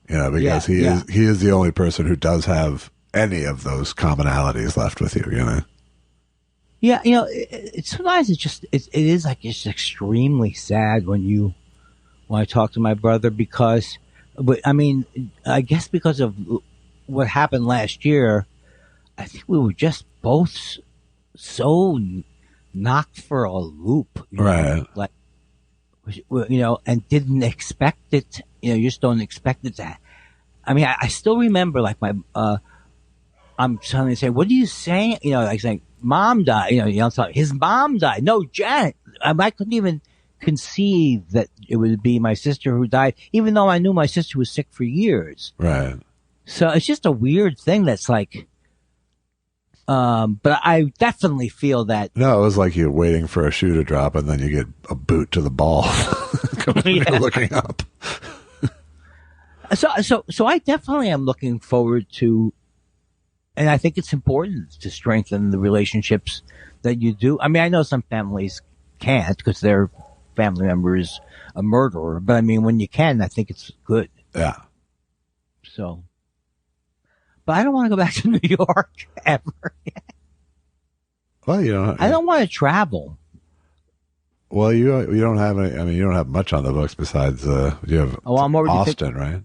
Because he is the only person who does have any of those commonalities left with you. Yeah, sometimes it is like it's extremely sad when I talk to my brother because, I guess because of what happened last year, I think we were just both so knocked for a loop, right? Like, and didn't expect it. You just don't expect it to. I still remember like I'm trying to say, what are you saying? Like saying, Mom died. His mom died. No, Janet. I couldn't even conceive that it would be my sister who died, even though I knew my sister was sick for years. Right. So it's just a weird thing that's like, but I definitely feel that. No, it was like you're waiting for a shoe to drop and then you get a boot to the ball. You're looking up. So I definitely am looking forward to, and I think it's important to strengthen the relationships that you do. I know some families can't because their family member is a murderer, but when you can, I think it's good. Yeah. So, but I don't want to go back to New York ever. Well, I don't want to travel. Well, you don't have any. You don't have much on the books besides you have Austin, right?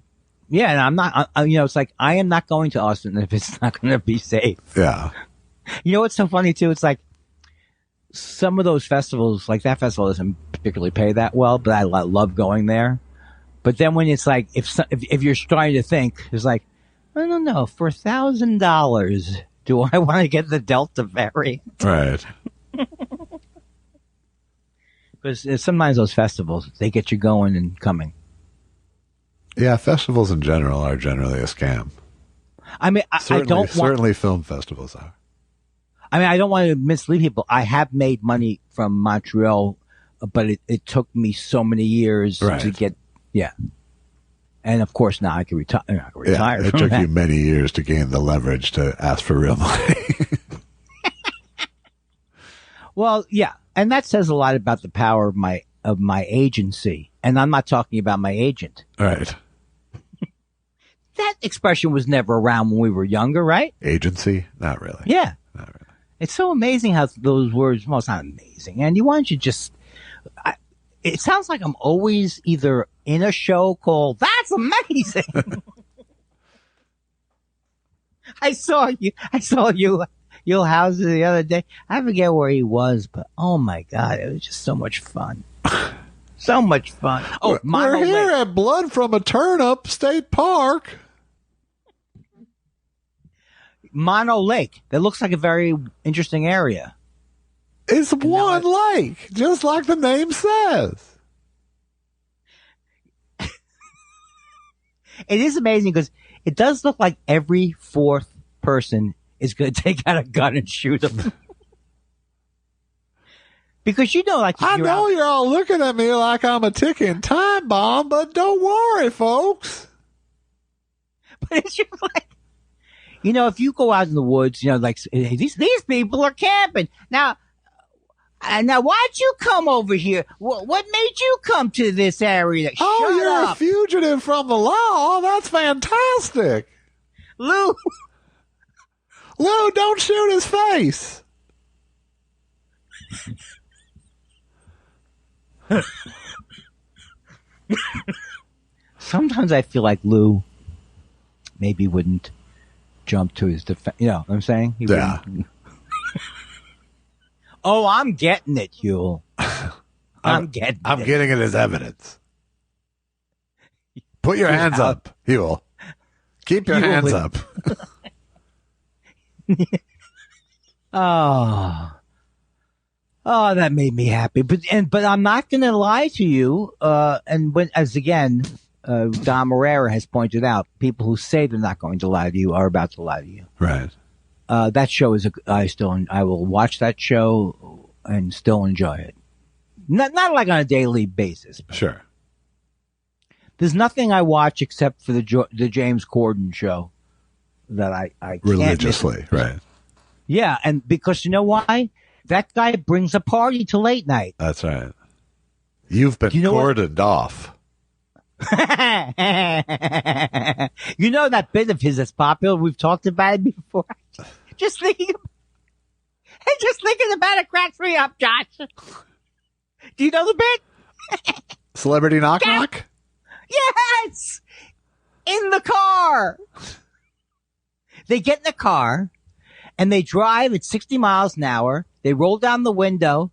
Yeah, and I'm not. It's like I am not going to Austin if it's not going to be safe. Yeah. What's so funny too? It's like some of those festivals, like that festival, doesn't particularly pay that well, but I love going there. But then when it's like if you're starting to think, it's like, I don't know, for $1,000, do I want to get the Delta variant? Right. Because sometimes those festivals, they get you going and coming. Yeah, festivals in general are generally a scam. Certainly film festivals are. I don't want to mislead people. I have made money from Montreal, but it took me so many years to get, And of course now I can retire. Yeah, it took you many years to gain the leverage to ask for real money. Well, yeah. And that says a lot about the power of my agency. And I'm not talking about my agent. Right. That expression was never around when we were younger, right? Agency? Not really. Yeah. Not really. It's so amazing how those words, well, it's not amazing. Andy, why don't you just, it sounds like I'm always either in a show called That's Amazing. I saw you, Your House the other day. I forget where he was, but oh my God, it was just so much fun. So much fun. Oh, we're here at Blood from a Turnip State Park. Mono Lake. That looks like a very interesting area. It's one lake, just like the name says. It is amazing because it does look like every fourth person is going to take out a gun and shoot them. Because I know you're all looking at me like I'm a ticking time bomb, but don't worry, folks. But it's just like, if you go out in the woods, like these people are camping now. Why'd you come over here? What made you come to this area? You're a fugitive from the law. That's fantastic. Lou, don't shoot his face. Sometimes I feel like Lou maybe wouldn't jump to his defense. You know what I'm saying? He Yeah. Oh, I'm getting it, Huel. I'm getting it as evidence. Put your hands up, Huel. Keep your hands up. Oh, that made me happy. But I'm not going to lie to you. And as again, Don Herrera has pointed out, people who say they're not going to lie to you are about to lie to you. Right. That show is I will watch that show and still enjoy it. Not like on a daily basis. Sure. There's nothing I watch except for the James Corden show that I can't religiously, right? Yeah, and because you know why? That guy brings a party to late night. That's right. You've been cordoned off. You know that bit of his that's popular? We've talked about it before. Just thinking about it cracks me up, Josh. Do you know the bit? Celebrity knock knock? Yes! In the car. They get in the car and they drive at 60 miles an hour. They roll down the window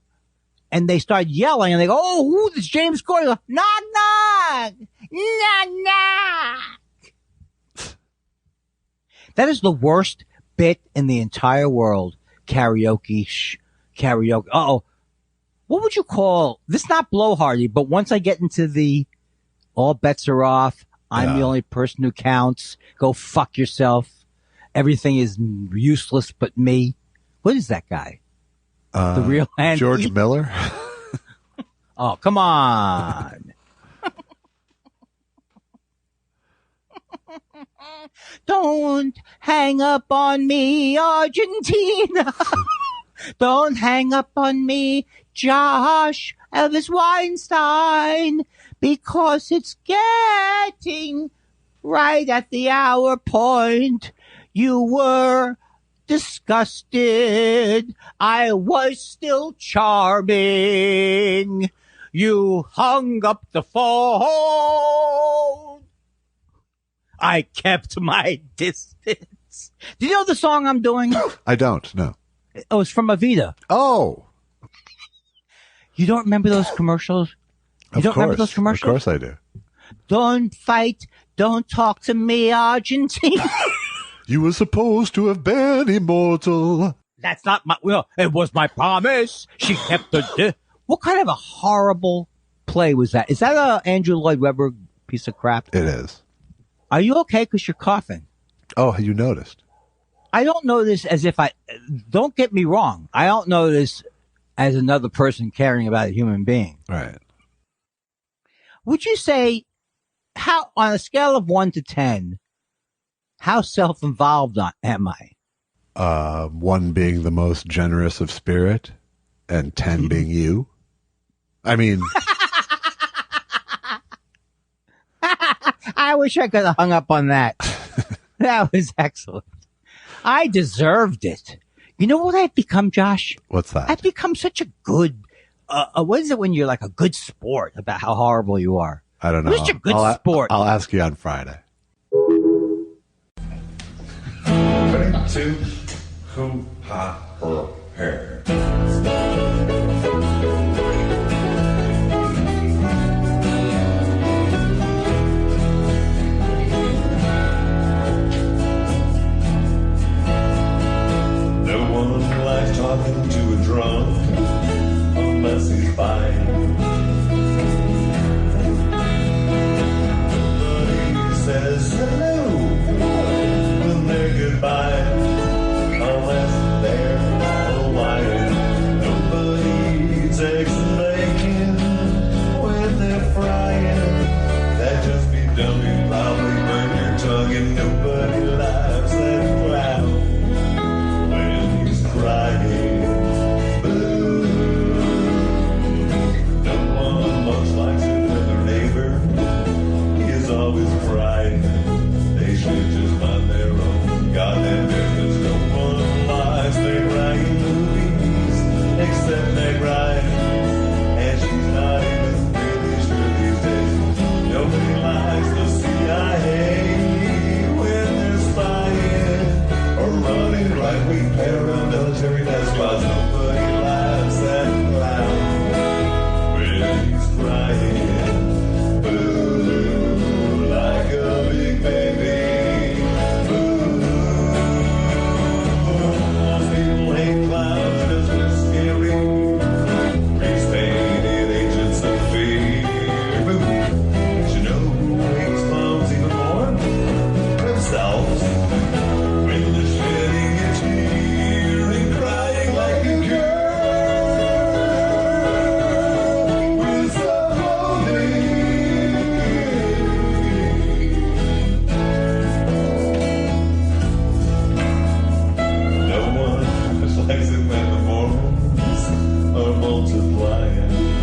and they start yelling and they go, "Oh, who is James Corden?" Knock, knock! Knock, knock! That is the worst bit in the entire world. Karaoke. Uh-oh. What would you call this? Not blowhardy, but once I get into the all bets are off, I'm the only person who counts, go fuck yourself, everything is useless but me. What is that guy? The real Andy? George Miller? Oh, come on. Don't hang up on me, Argentina. Don't hang up on me, Josh, Elvis Weinstein, because it's getting right at the hour point. You were disgusted. I was still charming. You hung up the phone. I kept my distance. Do you know the song I'm doing? I don't, no. Oh, it's from Avita. Oh. You don't remember those commercials? Remember those commercials? Of course I do. Don't fight. Don't talk to me, Argentina. You were supposed to have been immortal. That's not my... Well, it was my promise. She kept the... What kind of a horrible play was that? Is that a Andrew Lloyd Webber piece of crap? It is. Are you okay? Because you're coughing. Oh, you noticed. I don't know this as if I... Don't get me wrong. I don't know this as another person caring about a human being. Right. Would you say, how on a scale of 1 to 10, how self-involved am I? 1 being the most generous of spirit and 10 being you. I mean... I wish I could have hung up on that. That was excellent. I deserved it. You know what I've become, Josh? What's that? I've become such a good, what is it when you're like a good sport about how horrible you are? I don't know. Such a good sport. I'll ask you on Friday. 22 hoo-ha her hair. No one likes talking to a drunk unless he's fine. Nobody says hello when they're goodbye unless they're polite.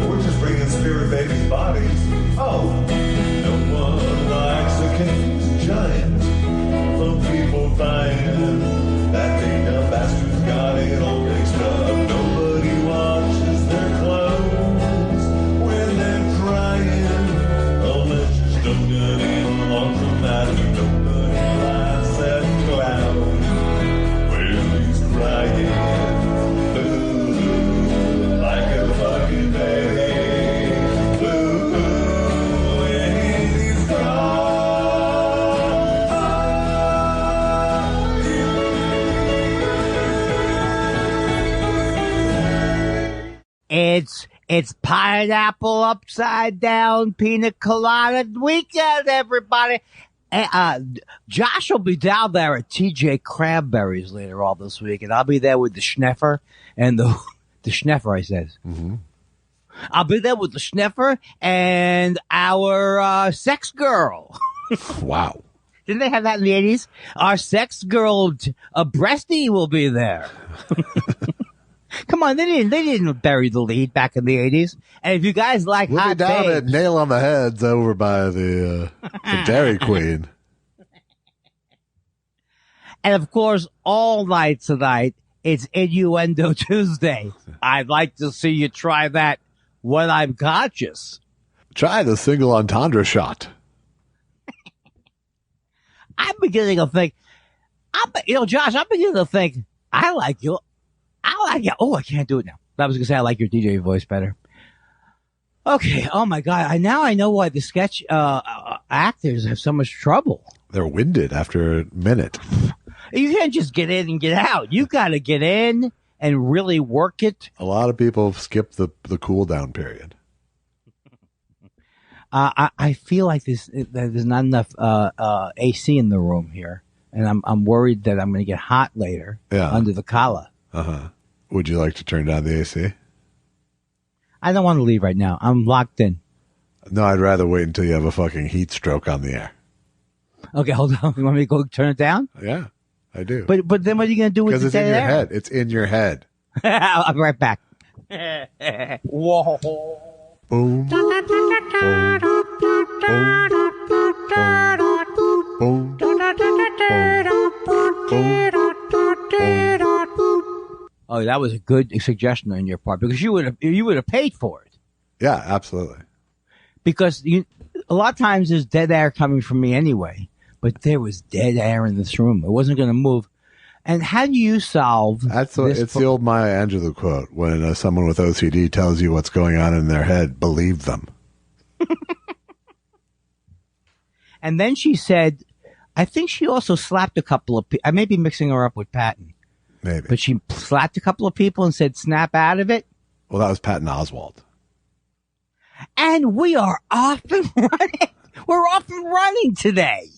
We're just bringing spirit babies' bodies. Oh, no one likes a confused giant. From people find that big dumb bastard's got it all mixed up. Nobody washes their clothes when they're crying. Oh, let's just don't get in along from that. Nobody laughs at clown when he's crying. Ooh, like a fucking baby. Ooh, when he's It's pineapple upside down pina colada weekend, everybody. Josh will be down there at TJ Cranberries later all this week, and I'll be there with the Schneffer and the Schneffer, I says. Mm-hmm. I'll be there with the Schneffer and our sex girl. Wow. Didn't they have that in the 80s? Our sex girl, Breasty, will be there. Come on, they didn't bury the lead back in the 80s. And if you guys like We'll be hot down babes, at Nail on the Heads over by the Dairy Queen. and of course, all night tonight, it's Innuendo Tuesday. I'd like to see you try that when I'm conscious. Try the single entendre shot. I'm beginning to think, Josh, I'm beginning to think, I like you. Oh, I can't do it now. I was going to say I like your DJ voice better. Okay. Oh, my God. I know why the sketch actors have so much trouble. They're winded after a minute. You can't just get in and get out. You got to get in and really work it. A lot of people skip the cool down period. I feel like there's not enough AC in the room here, and I'm worried that I'm going to get hot later under the collar. Uh-huh. Would you like to turn down the AC? I don't want to leave right now. I'm locked in. No, I'd rather wait until you have a fucking heat stroke on the air. Okay, hold on. You want me to go turn it down? Yeah, I do. But then what are you going to do with the Because it's in your dead air? head. It's in your head. I'll be right back. Whoa. Boom. Boom. Boom. Oh, that was a good suggestion on your part because you would have paid for it. Yeah, absolutely. Because a lot of times there's dead air coming from me anyway, but there was dead air in this room. It wasn't going to move. And how do you solve It's the old Maya Angelou quote. When someone with OCD tells you what's going on in their head, believe them. And then she said, I think she also slapped a couple of people. I may be mixing her up with Patton. Maybe. But she slapped a couple of people and said, snap out of it. Well, that was Patton Oswalt. And we are off and running. We're off and running today.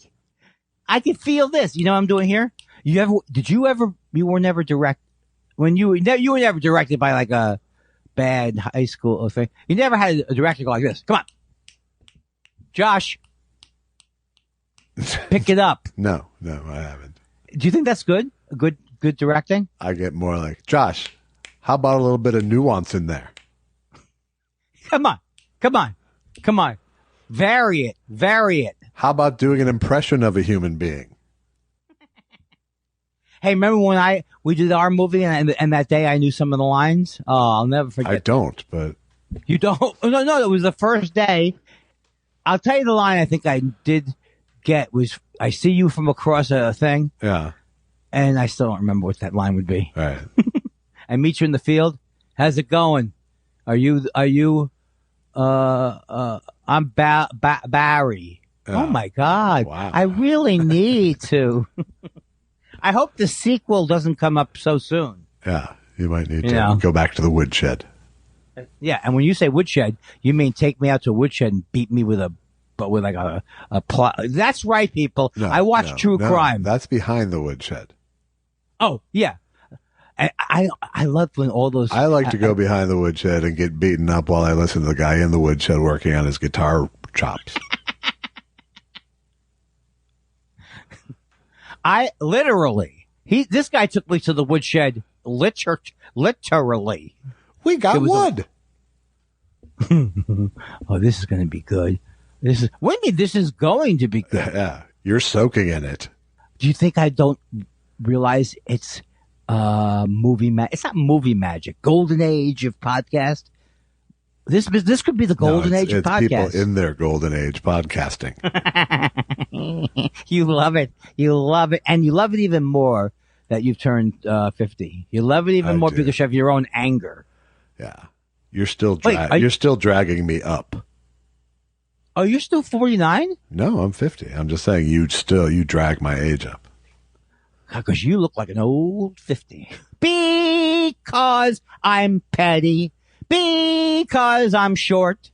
I can feel this. You know what I'm doing here? You were never directed when you were never directed by like a bad high school thing. You never had a director go like this. Come on, Josh, pick it up. No, I haven't. Do you think that's good? Good directing? I get more like, Josh, how about a little bit of nuance in there? Come on. Vary it. How about doing an impression of a human being? Hey, remember when we did our movie and that day I knew some of the lines? Oh, I'll never forget. I don't, but You don't? No, it was the first day. I'll tell you the line I think I did get was, I see you from across a thing. Yeah. And I still don't remember what that line would be. All right. I meet you in the field. How's it going? I'm Barry. Yeah. Oh my God. Wow. I really need to. I hope the sequel doesn't come up so soon. Yeah. You might need to go back to the woodshed. Yeah. And when you say woodshed, you mean take me out to a woodshed and beat me with a plot. That's right, people. No, I watch true crime. That's behind the woodshed. Oh, yeah. I love when all those. I like to go behind the woodshed and get beaten up while I listen to the guy in the woodshed working on his guitar chops. This guy took me to the woodshed literally. We got wood. Oh, this is going to be good. What do you mean this is going to be good? Yeah, you're soaking in it. Do you think I don't realize it's it's not movie magic, golden age of podcast? This could be the golden age of podcast. It's people in their golden age podcasting. You love it. You love it. And you love it even more that you've turned 50. You love it even more because you have your own anger. Yeah. You're still dragging me up. Oh, you're still 49? No, I'm 50. I'm just saying you drag my age up. Because you look like an old 50. Because I'm petty. Because I'm short.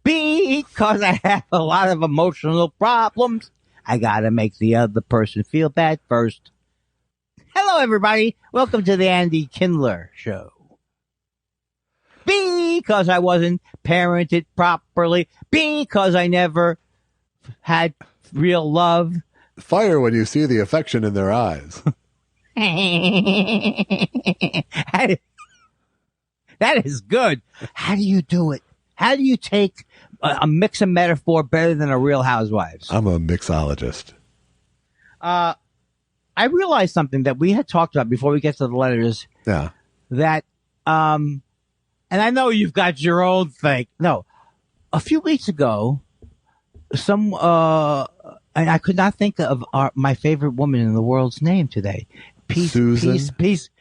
Because I have a lot of emotional problems. I gotta make the other person feel bad first. Hello, everybody. Welcome to the Andy Kindler Show. Because I wasn't parented properly. Because I never had real love. Fire when you see the affection in their eyes. That is good. How do you do it? How do you take a mix of metaphor better than a Real Housewives? I'm a mixologist. I realized something that we had talked about before we get to the letters. Yeah. That, and I know you've got your own thing. No, a few weeks ago, and I could not think of my favorite woman in the world's name today. Susan? Peace.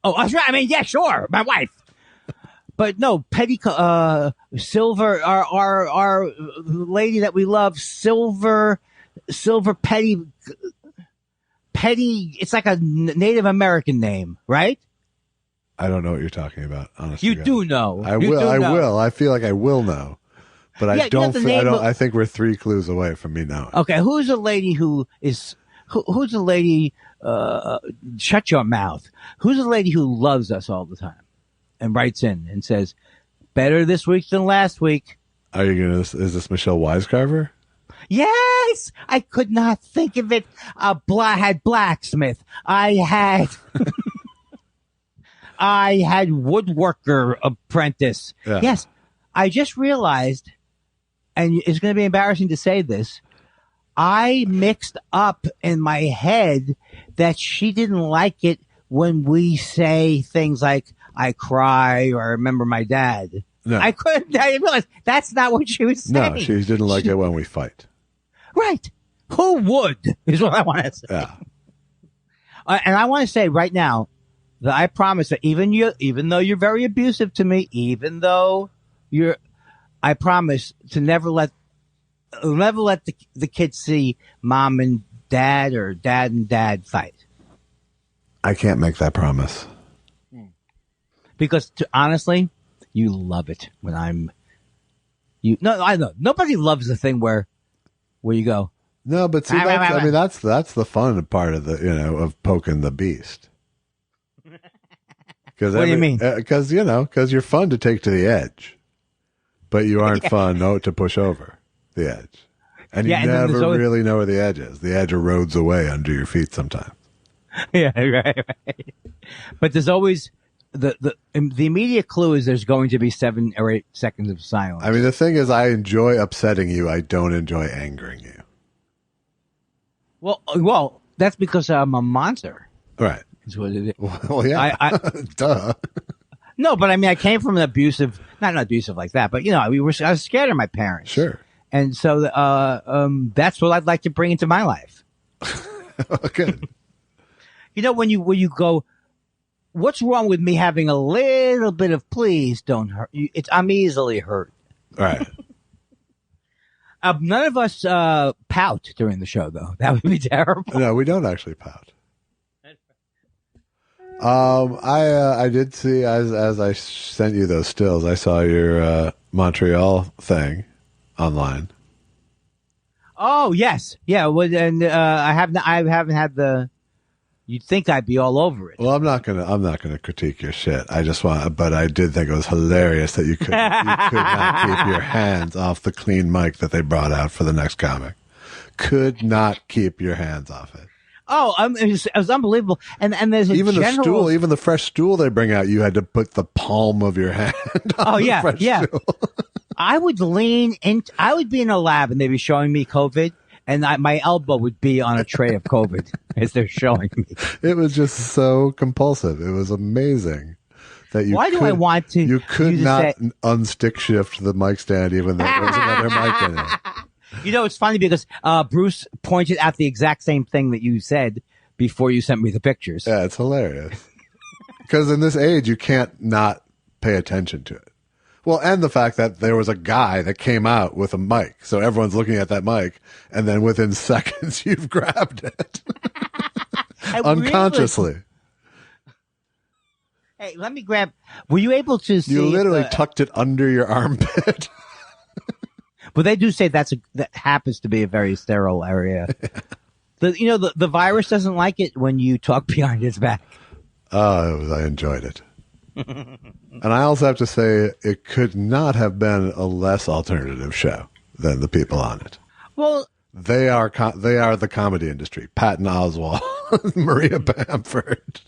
Oh, that's right. I mean, yeah, sure. My wife. But no, Silver, our lady that we love, Silver Petty, it's like a Native American name, right? I don't know what you're talking about, honestly. You do know. I will. I feel like I will know. But I don't. I think we're 3 clues away from me knowing. Okay, who's a lady who's a lady? Shut your mouth. Who's a lady who loves us all the time and writes in and says, "Better this week than last week." Are you gonna? Is this Michelle Wisecarver? Yes, I could not think of it. I had blacksmith. I had woodworker apprentice. Yeah. Yes, I just realized. And it's going to be embarrassing to say this. I mixed up in my head that she didn't like it when we say things like, I cry or I remember my dad. No. I realized that's not what she was saying. No, she didn't like it when we fight. Right. Who would is what I want to say. Yeah. And I want to say right now that I promise that even though you're very abusive to me, I promise to never let the kids see mom and dad or dad and dad fight. I can't make that promise. Because honestly, you love it when I know. Nobody loves the thing where you go. No, but see, that's the fun part of of poking the beast. What do you mean? Because you're fun to take to the edge. But you aren't fun to push over the edge. And you never really know where the edge is. The edge erodes away under your feet sometimes. Yeah, right. But there's always the immediate clue is there's going to be 7 or 8 seconds of silence. I mean, the thing is, I enjoy upsetting you. I don't enjoy angering you. Well, that's because I'm a monster. Right. That's what it is. Well, yeah. Duh. No, but I mean, I came from an abusive, not abusive like that, but I was scared of my parents. Sure. And so, that's what I'd like to bring into my life. Good. When you go, what's wrong with me having a little bit of please don't hurt? I'm easily hurt. Right. None of us pout during the show, though. That would be terrible. No, we don't actually pout. I did see as I sent you those stills, I saw your Montreal thing online. Oh yes, yeah. Well, and I haven't had the. You'd think I'd be all over it. Well, I'm not gonna critique your shit. But I did think it was hilarious that you could not keep your hands off the clean mic that they brought out for the next comic. Could not keep your hands off it. it was unbelievable. And there's Even the stool, even the fresh stool they bring out, you had to put the palm of your hand on the fresh stool. I would I would be in a lab and they'd be showing me COVID, and my elbow would be on a tray of COVID as they're showing me. It was just so compulsive. It was amazing that you could not unstick shift the mic stand even though there was another mic in it. You know, it's funny because Bruce pointed out the exact same thing that you said before you sent me the pictures. Yeah, it's hilarious. Because in this age, you can't not pay attention to it. Well, and the fact that there was a guy that came out with a mic. So everyone's looking at that mic, and then within seconds, you've grabbed it. Unconsciously. Hey, let me grab. Were you able to see? You literally tucked it under your armpit. But they do say that happens to be a very sterile area. The virus doesn't like it when you talk behind its back. Oh, I enjoyed it. And I also have to say, it could not have been a less alternative show than the people on it. Well, they are the comedy industry. Patton Oswalt, Maria Bamford.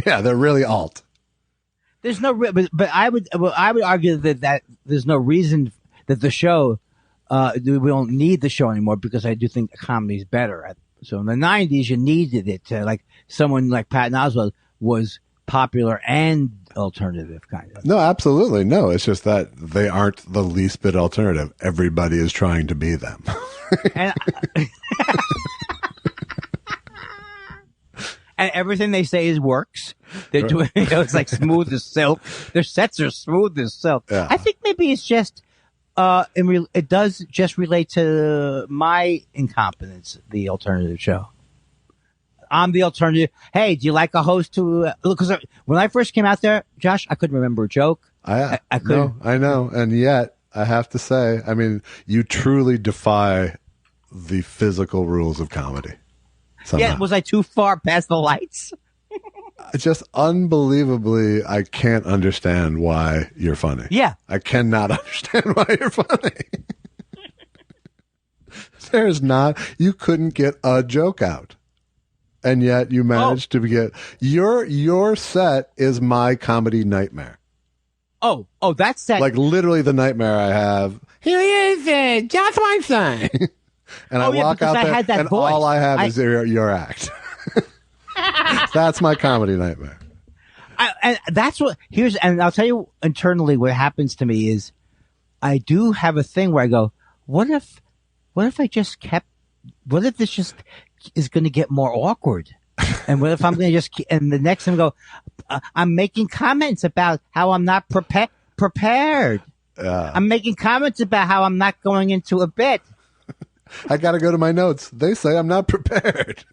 Yeah, they're really alt. There's no, but I would argue that there's no reason that the show, we don't need the show anymore because I do think comedy is better. So in the 90s, you needed it. Like someone like Patton Oswalt was popular and alternative kind of. No, absolutely. No, it's just that they aren't the least bit alternative. Everybody is trying to be them. And and everything they say works. They're doing, it's like smooth as silk. Their sets are smooth as silk. Yeah. I think maybe it's just, it does just relate to my incompetence, the alternative show. I'm the alternative. Hey, do you like a host who, because when I first came out there, Josh, I couldn't remember a joke. I couldn't. No, I know. And yet I have to say, I mean, you truly defy the physical rules of comedy. Somehow. Yeah, was I too far past the lights? Just unbelievably, I can't understand why you're funny. Yeah. I cannot understand why you're funny. You couldn't get a joke out. And yet you managed to get, your set is my comedy nightmare. Oh, that's set. Like literally the nightmare I have. Here he is, Josh Weinstein. And I walk out there and voice. all I have is your act. That's my comedy nightmare. And that's and I'll tell you internally what happens to me is I do have a thing where I go, what if this just is going to get more awkward? And what if I'm going to and the next time go, I'm making comments about how I'm not prepared. I'm making comments about how I'm not going into a bit. I got to go to my notes. They say I'm not prepared.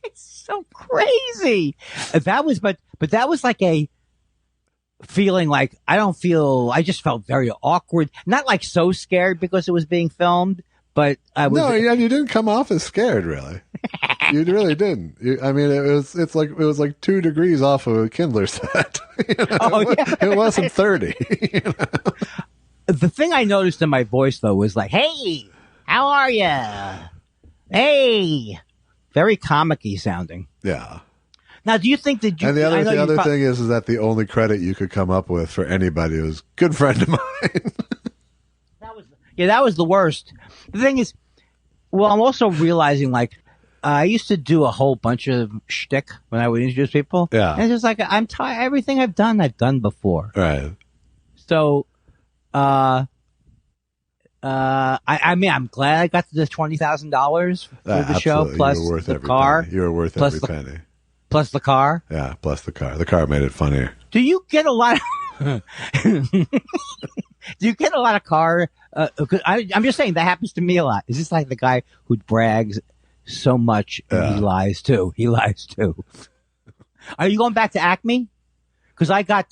It's so crazy. That was like a feeling like I just felt very awkward. Not like so scared because it was being filmed, but I was. No, you didn't come off as scared, really. You really didn't. It was like 2 degrees off of a Kindler set. It wasn't 30. The thing I noticed in my voice though was like, "Hey, how are you? Hey," very comic-y sounding. Yeah. Now, do you think that you? And the other thing is that the only credit you could come up with for anybody was good friend of mine. That was the worst. The thing is, well, I'm also realizing like I used to do a whole bunch of shtick when I would introduce people. Yeah. And it's just like I'm tired. Everything I've done before. Right. So, I mean, I'm glad I got the $20,000 for the show plus the car. You were worth every penny. Plus the car. Yeah, plus the car. The car made it funnier. Do you get a lot of? Do you get a lot of car? I'm just saying that happens to me a lot. Is this like the guy who brags so much and he lies too? He lies too. Are you going back to Acme? Because I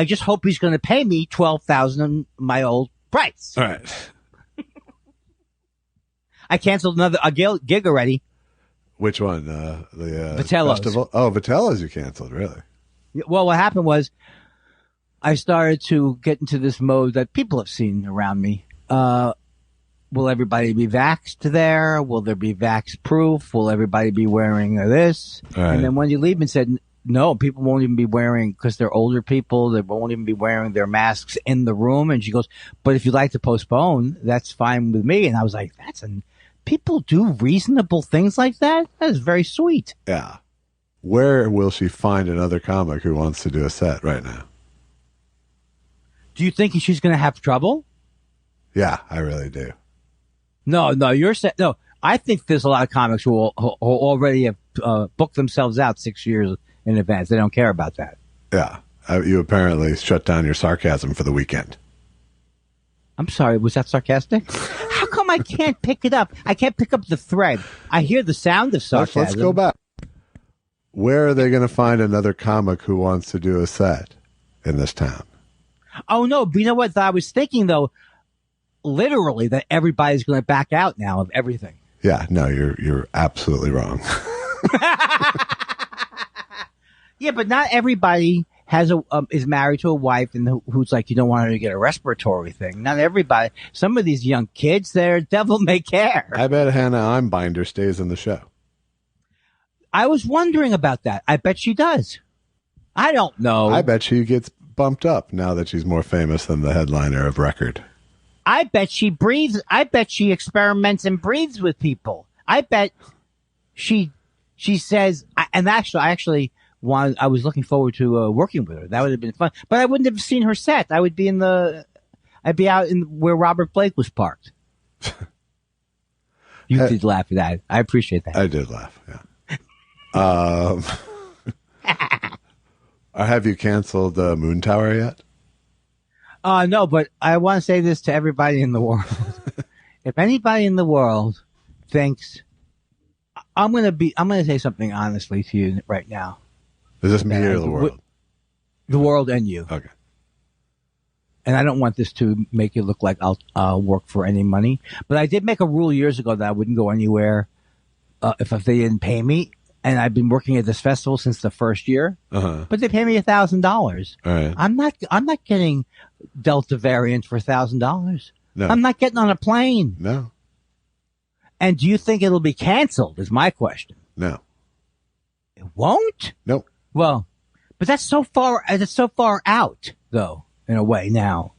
just hope he's going to pay me $12,000 on my old price. All right. I canceled a gig already. Which one? The Vitello's. Festival? Oh, Vitello's you canceled, really? Well, what happened was I started to get into this mode that people have seen around me. will everybody be vaxxed there? Will there be vax proof? Will everybody be wearing this? Right. And then Wendy Liebman said, no, people won't even be wearing, because they're older people, they won't even be wearing their masks in the room. And she goes, but if you'd like to postpone, that's fine with me. And I was like, people do reasonable things like that? That is very sweet. Yeah. Where will she find another comic who wants to do a set right now? Do you think she's going to have trouble? Yeah, I really do. No, you're saying, no, I think there's a lot of comics who already have booked themselves out 6 years in advance. They don't care about that. Yeah. You apparently shut down your sarcasm for the weekend. I'm sorry, was that sarcastic? How come I can't pick it up? I can't pick up the thread. I hear the sound of sarcasm. Let's go back. Where are they going to find another comic who wants to do a set in this town? Oh, no, but you know what I was thinking, though? Literally, that everybody's going to back out now of everything. Yeah, no, you're absolutely wrong. Yeah, but not everybody is married to a wife and who's like, you don't want her to get a respiratory thing. Not everybody. Some of these young kids, they're devil may care. I bet Hannah Einbinder stays in the show. I was wondering about that. I bet she does. I don't know. I bet she gets bumped up now that she's more famous than the headliner of record. I bet she breathes. I bet she experiments and breathes with people. I bet she says, and actually, I was looking forward to working with her. That would have been fun. But I wouldn't have seen her set. I'd be out in where Robert Blake was parked. You did laugh at that. I appreciate that. I did laugh, yeah. Have you canceled Moon Tower yet? No, but I want to say this to everybody in the world. If anybody in the world thinks I'm going to say something honestly to you right now. Is this me or the world? The world and you. Okay. And I don't want this to make it look like I'll work for any money. But I did make a rule years ago that I wouldn't go anywhere if they didn't pay me. And I've been working at this festival since the first year. Uh-huh. But they pay me $1,000. All right. I'm not getting Delta variant for $1,000. No. I'm not getting on a plane. No. And do you think it'll be canceled is my question. No. It won't? Nope. Well, but that's so far out, though, in a way now.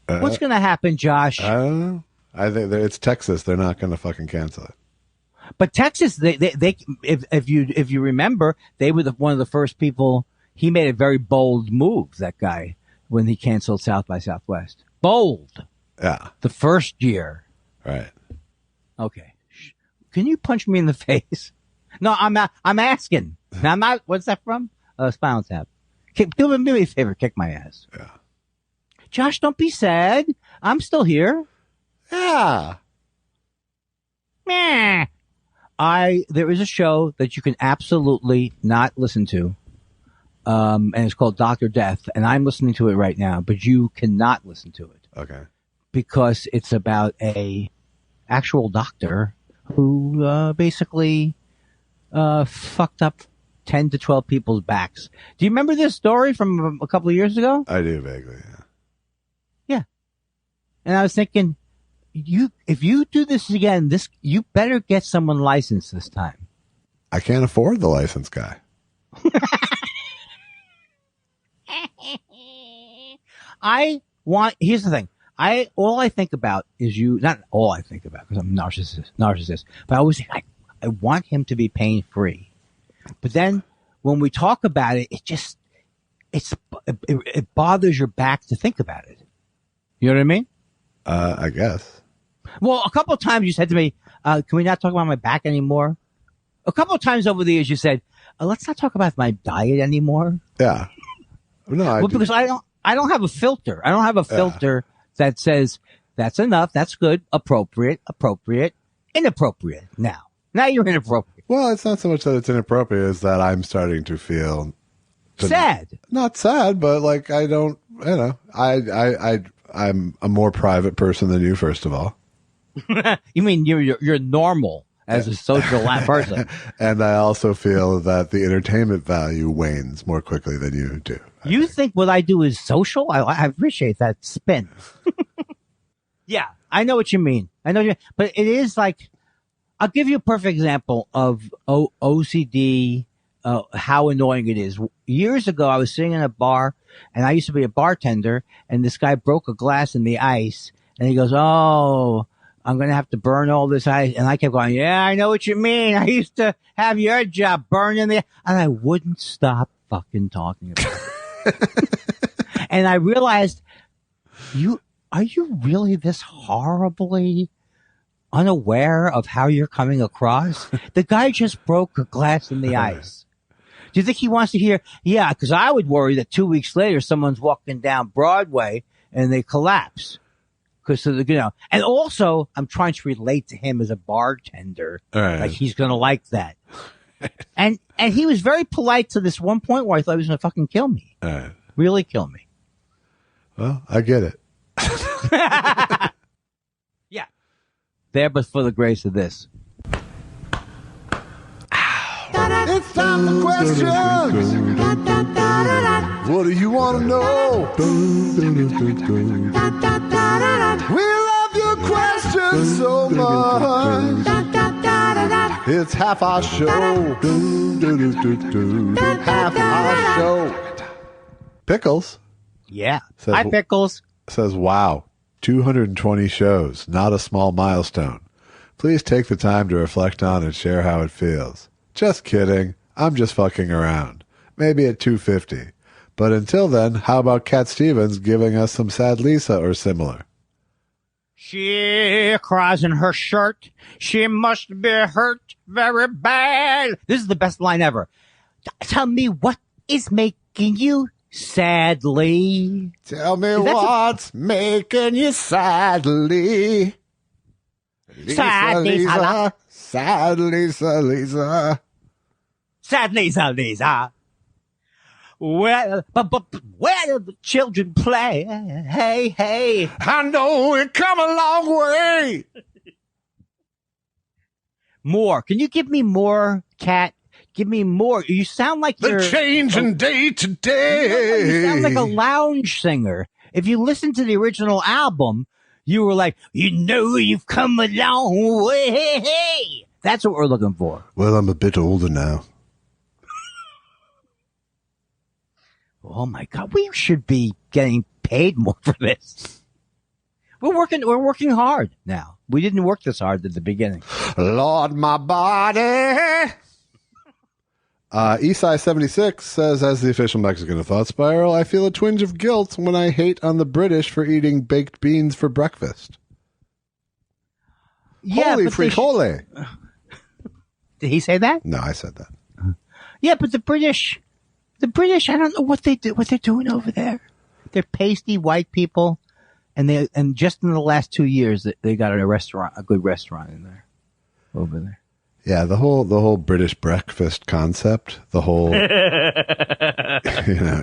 What's going to happen, Josh? I don't know. I think it's Texas. They're not going to fucking cancel it. But Texas, they if you remember, they were one of the first people. He made a very bold move, that guy, when he canceled South by Southwest. Bold. Yeah. The first year. Right. Okay. Can you punch me in the face? No, I'm asking. Now, I'm not. What's that from? Spinal Tap. Do me a favor. Kick my ass. Yeah. Josh, don't be sad. I'm still here. Yeah. Meh. There is a show that you can absolutely not listen to. And it's called Dr. Death. And I'm listening to it right now, but you cannot listen to it. Okay. Because it's about a actual doctor who, basically, fucked up 10 to 12 people's backs. Do you remember this story from a couple of years ago? I do vaguely, yeah. Yeah. And I was thinking, if you do this again, you better get someone licensed this time. I can't afford the license guy. Here's the thing. All I think about is not all I think about because I'm narcissist, but I always think I want him to be pain free. But then when we talk about it, it bothers your back to think about it. You know what I mean? I guess. Well, a couple of times you said to me, can we not talk about my back anymore? A couple of times over the years you said, let's not talk about my diet anymore. Yeah. No, because I don't have a filter. I don't have a filter that says that's enough, that's good, appropriate, inappropriate. Now you're inappropriate. Well, it's not so much that it's inappropriate as that I'm starting to feel sad. Not sad, but like I don't, I'm a more private person than you, first of all. You mean you're normal as a social person. And I also feel that the entertainment value wanes more quickly than you do. You think what I do is social? I appreciate that spin. Yeah, I know what you mean. But it is like, I'll give you a perfect example of OCD, how annoying it is. Years ago, I was sitting in a bar, and I used to be a bartender, and this guy broke a glass in the ice, and he goes, "Oh, I'm going to have to burn all this ice." And I kept going, "Yeah, I know what you mean. I used to have your job burning the," and I wouldn't stop fucking talking about it. And I realized, are you really this horribly unaware of how you're coming across? The guy just broke a glass in the ice. Do you think he wants to hear? Yeah, because I would worry that 2 weeks later someone's walking down Broadway and they collapse. Because and also I'm trying to relate to him as a bartender. Right. Like he's going to like that. and he was very polite to this one point where I thought he was going to fucking kill me. Right. Really kill me. Well, I get it. Yeah. There, but for the grace of this. It's time for questions. What do you want to know? We love your questions so much. It's half our show. Half our show. Pickles Yeah. Says- Hi, Pickles. says, "Wow, 220 shows, not a small milestone. Please take the time to reflect on and share how it feels. Just kidding. I'm just fucking around. Maybe at 250. But until then, how about Cat Stevens giving us some Sad Lisa or similar?" She cries in her shirt. She must be hurt very bad. This is the best line ever. Tell me what is making you sadly. Tell me That's what's making you sadly. Sad Lisa. Sad Lisa, Lisa. Sad Lisa, Lisa. Well, but where do the children play? Hey, hey. I know we've come a long way. More. Can you give me more, Cat? Give me more. You sound like The you're changing day to day. You sound like a lounge singer. If you listen to the original album, you were like, you've come a long way. Hey, hey. That's what we're looking for. Well, I'm a bit older now. Oh my God, we should be getting paid more for this. We're working hard now. We didn't work this hard at the beginning. Lord, my body. Eastside 76 says, as the official Mexican Thought Spiral, I feel a twinge of guilt when I hate on the British for eating baked beans for breakfast. Yeah, Holy but frijole. did he say that? No, I said that. Yeah, but the British, I don't know what they're doing over there. They're pasty white people, and just in the last 2 years, they got a good restaurant in there, over there. Yeah, the whole British breakfast concept, the whole,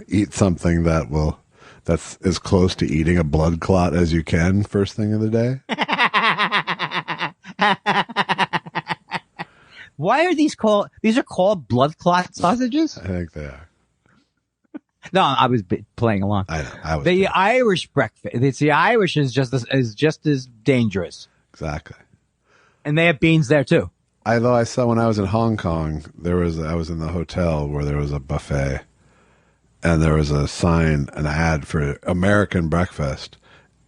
eat something that's as close to eating a blood clot as you can first thing of the day. Why are these called blood clot sausages? I think they are. No, I was playing along. I know. I was The kidding. Irish breakfast. The Irish is just as dangerous, Exactly. and they have beans there too. Although I saw when I was in Hong Kong, I was in the hotel where there was a buffet, and there was an ad for American breakfast,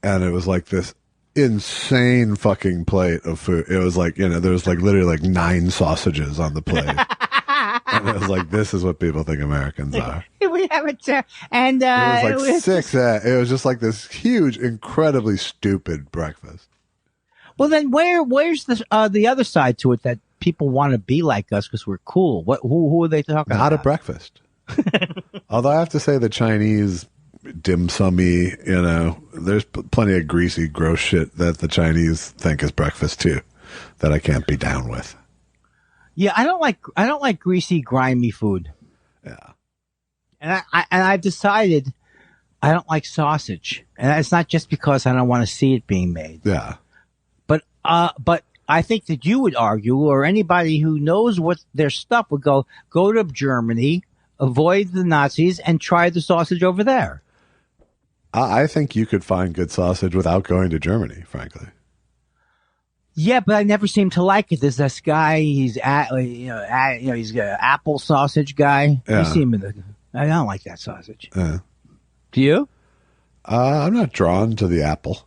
and it was like this insane fucking plate of food. It was like, there was like literally like 9 sausages on the plate. And it was like, this is what people think Americans are. We have it too, and It was like 6. It was just like this huge, incredibly stupid breakfast. Well, then where's the other side to it that people want to be like us because we're cool? Who are they talking about? Not at breakfast. Although I have to say the Chinese dim summy, there's plenty of greasy, gross shit that the Chinese think is breakfast too, that I can't be down with. Yeah, I don't like greasy, grimy food. Yeah. And I've decided I don't like sausage, and it's not just because I don't want to see it being made. Yeah. But I think that you would argue, or anybody who knows what their stuff would go to Germany, avoid the Nazis, and try the sausage over there. I think you could find good sausage without going to Germany, frankly. Yeah, but I never seem to like it. There's this guy. He's he's an apple sausage guy. Yeah. You see him in the. I don't like that sausage. Yeah. Do you? I'm not drawn to the apple.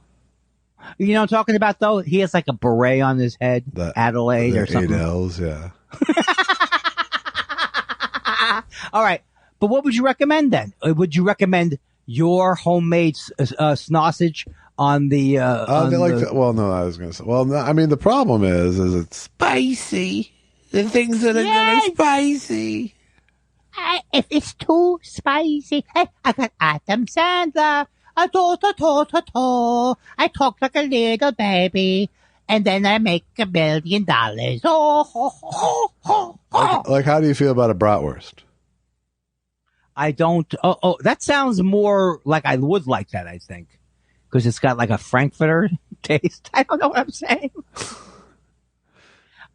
You know what I'm talking about, though? He has like a beret on his head, The Adelaide or something. 8 L's, yeah. All right. But what would you recommend then? Would you recommend your homemade sausage on the... Well, no, I was going to say... Well, no, I mean, the problem is it's spicy. The things that are spicy. If it's too spicy... Hey, I got Adam Sandler. I talk like a little baby. And then I make $1 billion. Like, how do you feel about a bratwurst? I don't... that sounds more like I would like that, I think. Because it's got like a Frankfurter taste. I don't know what I'm saying.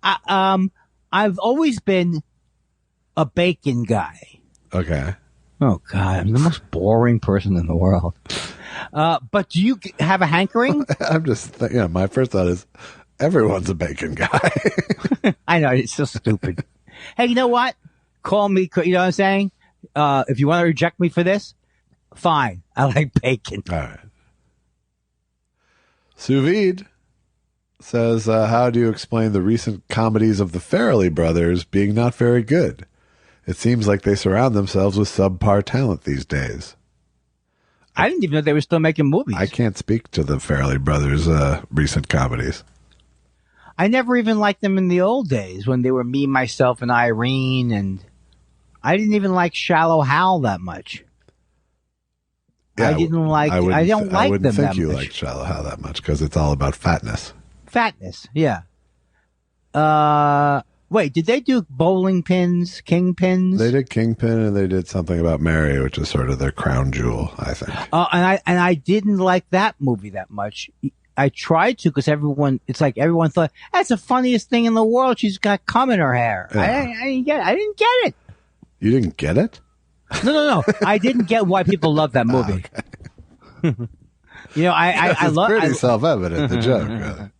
I've always been a bacon guy. Okay. Oh, God. I'm the most boring person in the world. But do you have a hankering? I'm just thinking, my first thought is everyone's a bacon guy. I know. It's so stupid. Hey, you know what? Call me. You know what I'm saying? If you want to reject me for this, fine. I like bacon. All right. Sous Vide says, how do you explain the recent comedies of the Farrelly brothers being not very good? It seems like they surround themselves with subpar talent these days. I didn't even know they were still making movies. I can't speak to the Farrelly brothers' recent comedies. I never even liked them in the old days when they were Me, Myself, and Irene, and I didn't even like Shallow Hal that much. Yeah, I don't like them that much. I wouldn't think you liked Shallow Hal that much because it's all about fatness. Fatness, yeah. Wait, did they do bowling pins, kingpins? They did Kingpin and they did something about Mary, which is sort of their crown jewel, I think. And I didn't like that movie that much. I tried to because everyone thought that's the funniest thing in the world. She's got cum in her hair. Yeah. I didn't get it. You didn't get it? No. I didn't get why people love that movie. Okay. You know, I love. It's pretty self-evident, the joke. Really.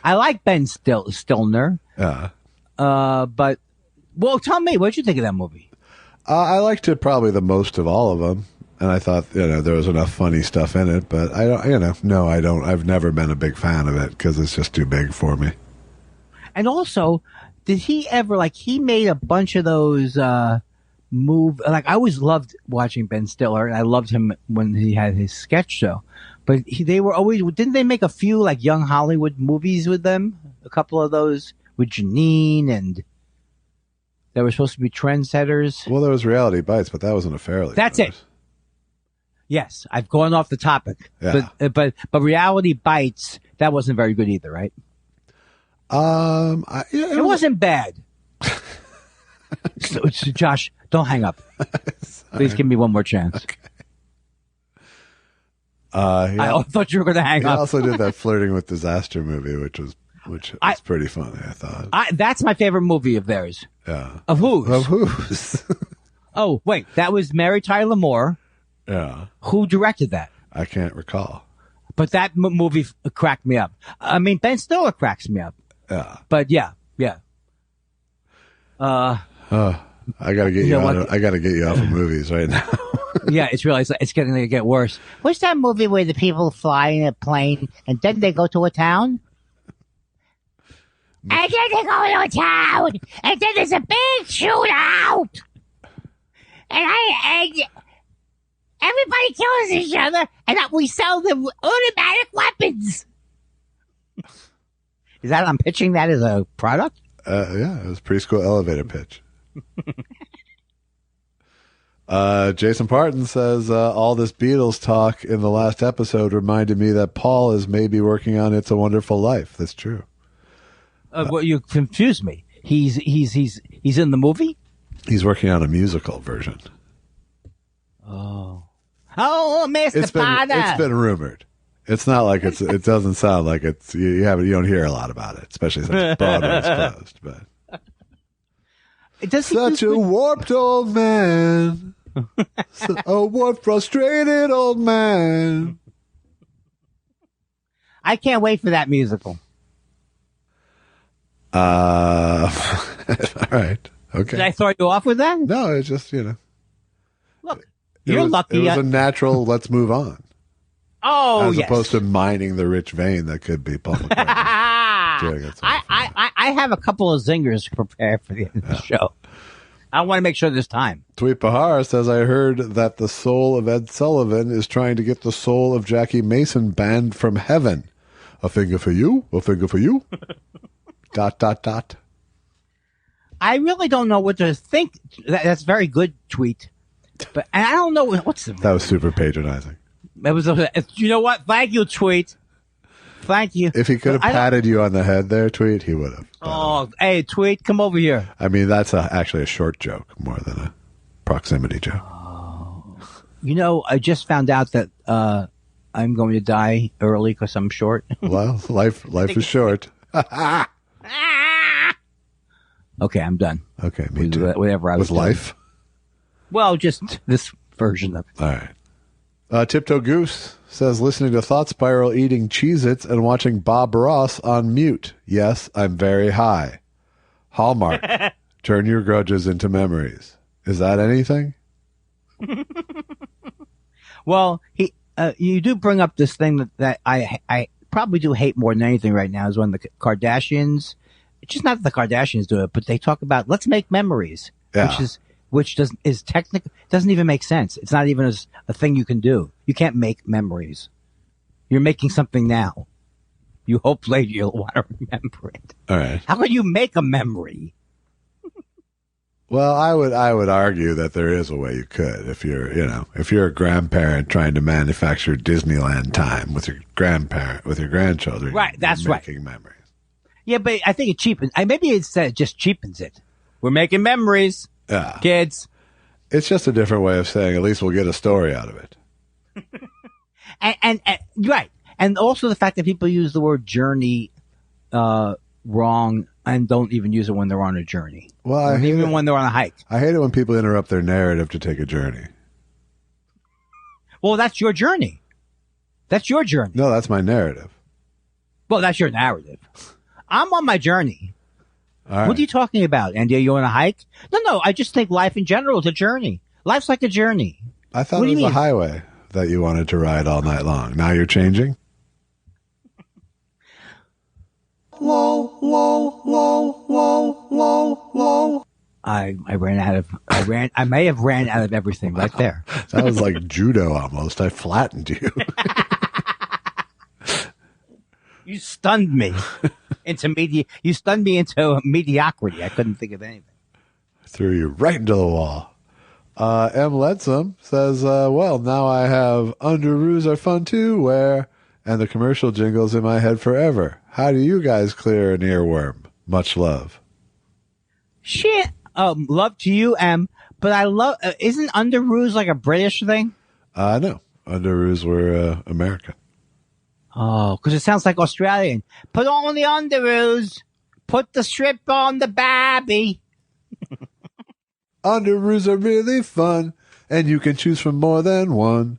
I like Ben Stillner. Yeah. But tell me, what did you think of that movie? I liked it probably the most of all of them, and I thought there was enough funny stuff in it. But I don't. I've never been a big fan of it because it's just too big for me. And also, did he ever he made a bunch of those I always loved watching Ben Stiller, and I loved him when he had his sketch show. But didn't they make a few young Hollywood movies with them? A couple of those with Janine, and they were supposed to be trendsetters. Well, there was Reality Bites, but that wasn't a Farrelly. That's it. Yes, I've gone off the topic. Yeah. But Reality Bites, that wasn't very good either, right? It wasn't bad. So, Josh, don't hang up. Please give me one more chance. Okay. I thought you were going to hang up. I also did that Flirting with Disaster movie, which was pretty funny, I thought. That's my favorite movie of theirs. Yeah. Of whose? Of whose? Oh, wait. That was Mary Tyler Moore. Yeah. Who directed that? I can't recall. But that movie cracked me up. I mean, Ben Stiller cracks me up. Yeah. But yeah. I gotta get I gotta get you off of movies right now. Yeah, it's getting to get worse. What's that movie where the people fly in a plane and then they go to a town? And then they go to a town, and then there's a big shootout, and everybody kills each other, and we sell them automatic weapons. Is that I'm pitching that as a product? Yeah, it was preschool elevator pitch. Jason Parton says, all this Beatles talk in the last episode reminded me that Paul is maybe working on It's a Wonderful Life. That's true. Well, you confused me. He's in the movie? He's working on a musical version. Oh, Mr. Potter. It's been rumored. It's not like it doesn't sound like it's, you don't hear a lot about it, especially since Broadway's closed, but. Does Such a warped old man. Oh, what frustrated old man. I can't wait for that musical. All right. Okay. Did I throw you off with that? No, it's just, Look, you're lucky. It was a natural, let's move on. Oh, as yes. opposed to mining the rich vein that could be Paul McCartney doing it. I have a couple of zingers prepared for the end of the show. I want to make sure there's time. Tweet Bahar says, I heard that the soul of Ed Sullivan is trying to get the soul of Jackie Mason banned from heaven. A finger for you, a finger for you. ... I really don't know what to think. That's a very good tweet. But I don't know what's the... That was super patronizing. It was. You know what? Thank you, tweet. Thank you. If he could have patted you on the head there, Tweet, he would have. Oh, hey, tweet, come over here. I mean, that's actually a short joke more than a proximity joke. You know, I just found out that I'm going to die early because I'm short. Well, life is short. Okay, I'm done. Okay, me too. Whatever I was with life. Doing. Well, just this version of it. All right. Tiptoe Goose says, listening to Thought Spiral, eating Cheez-Its, and watching Bob Ross on mute. Yes, I'm very high. Hallmark. Turn your grudges into memories. Is that anything? Well, you do bring up this thing that I probably do hate more than anything right now is when the Kardashians, it's just not that the Kardashians do it, but they talk about let's make memories, which doesn't even make sense. It's not even a thing you can do. You can't make memories. You're making something now. You hope later you'll want to remember it. All right. How can you make a memory? Well, I would argue that there is a way you could if you're a grandparent trying to manufacture Disneyland time with your grandchildren. Right, that's right. Making memories. Yeah, but I think it cheapens. Maybe it just cheapens it. We're making memories, kids. It's just a different way of saying at least we'll get a story out of it. and right, and also the fact that people use the word journey wrong and don't even use it when they're on a journey. Well, even when they're on a hike. I hate it when people interrupt their narrative to take a journey. Well, that's your journey. That's your journey. No, that's my narrative. Well, that's your narrative. I'm on my journey. All right. What are you talking about, Andy? Are you on a hike? No. I just think life in general is a journey. Life's like a journey. I thought it was a highway that you wanted to ride all night long. Now you're changing? Whoa, whoa, whoa, whoa, whoa, whoa. I may have ran out of everything right there. That was like judo almost. I flattened you. You stunned me into mediocrity. I couldn't think of anything. Threw you right into the wall. M. Ledsome says, well, now I have underoos are fun to wear, and the commercial jingles in my head forever. How do you guys clear an earworm? Much love. Shit. Love to you, M. But I love, isn't underoos like a British thing? No. Underoos were American. Oh, because it sounds like Australian. Put on the underoos. Put the strip on the babby. Underoos are really fun, and you can choose from more than one.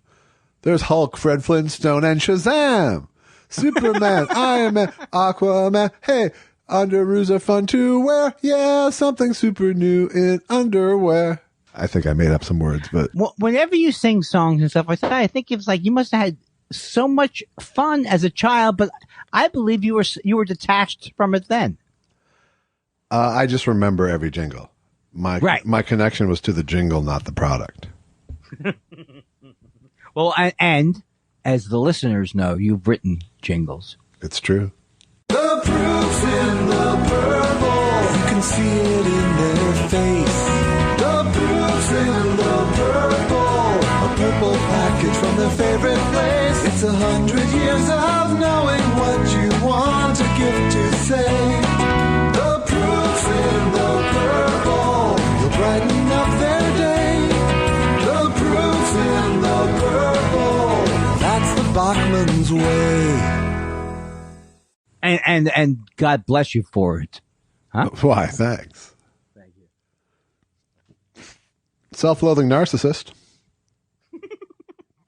There's Hulk, Fred Flintstone, and Shazam! Superman, Iron Man, Aquaman. Hey, underoos are fun to wear. Yeah, something super new in underwear. I think I made up some words, but... Well, whenever you sing songs and stuff like that, I think it's like you must have had so much fun as a child, but I believe you were detached from it then. I just remember every jingle. My connection was to the jingle, not the product. Well, and as the listeners know, you've written jingles. It's true. The proof's in the purple. You can see it in their face. The proof's in the purple. A purple package from their favorite place. It's 100 years of knowing what you want a gift to say. The proof's in the purple. You'll brighten up their day. The proof's in the purple. That's the Bachman's way. And God bless you for it. Huh? Why, thanks. Thank you. Self-loathing narcissist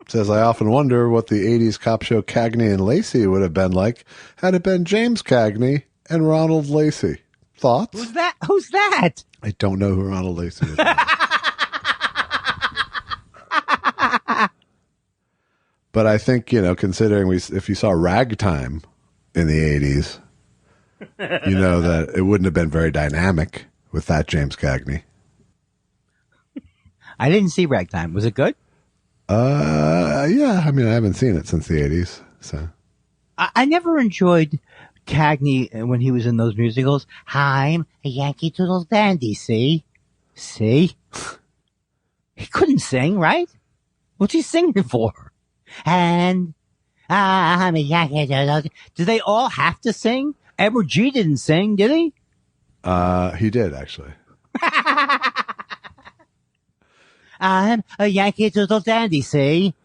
says, I often wonder what the 80s cop show Cagney and Lacey would have been like had it been James Cagney and Ronald Lacey. Thoughts? Who's that? I don't know who Ronald Lacey is. But I think, considering if you saw Ragtime in the 80s, you know that it wouldn't have been very dynamic with that James Cagney. I didn't see Ragtime. Was it good? Yeah. I mean, I haven't seen it since the 80s. So I never enjoyed Cagney when he was in those musicals. I'm a Yankee Doodle Dandy, see? He couldn't sing, right? What's he singing for? And I'm a Yankee Doodle. Do they all have to sing? Edward G didn't sing, did he? He did, actually. I'm a Yankee Doodle Dandy, see?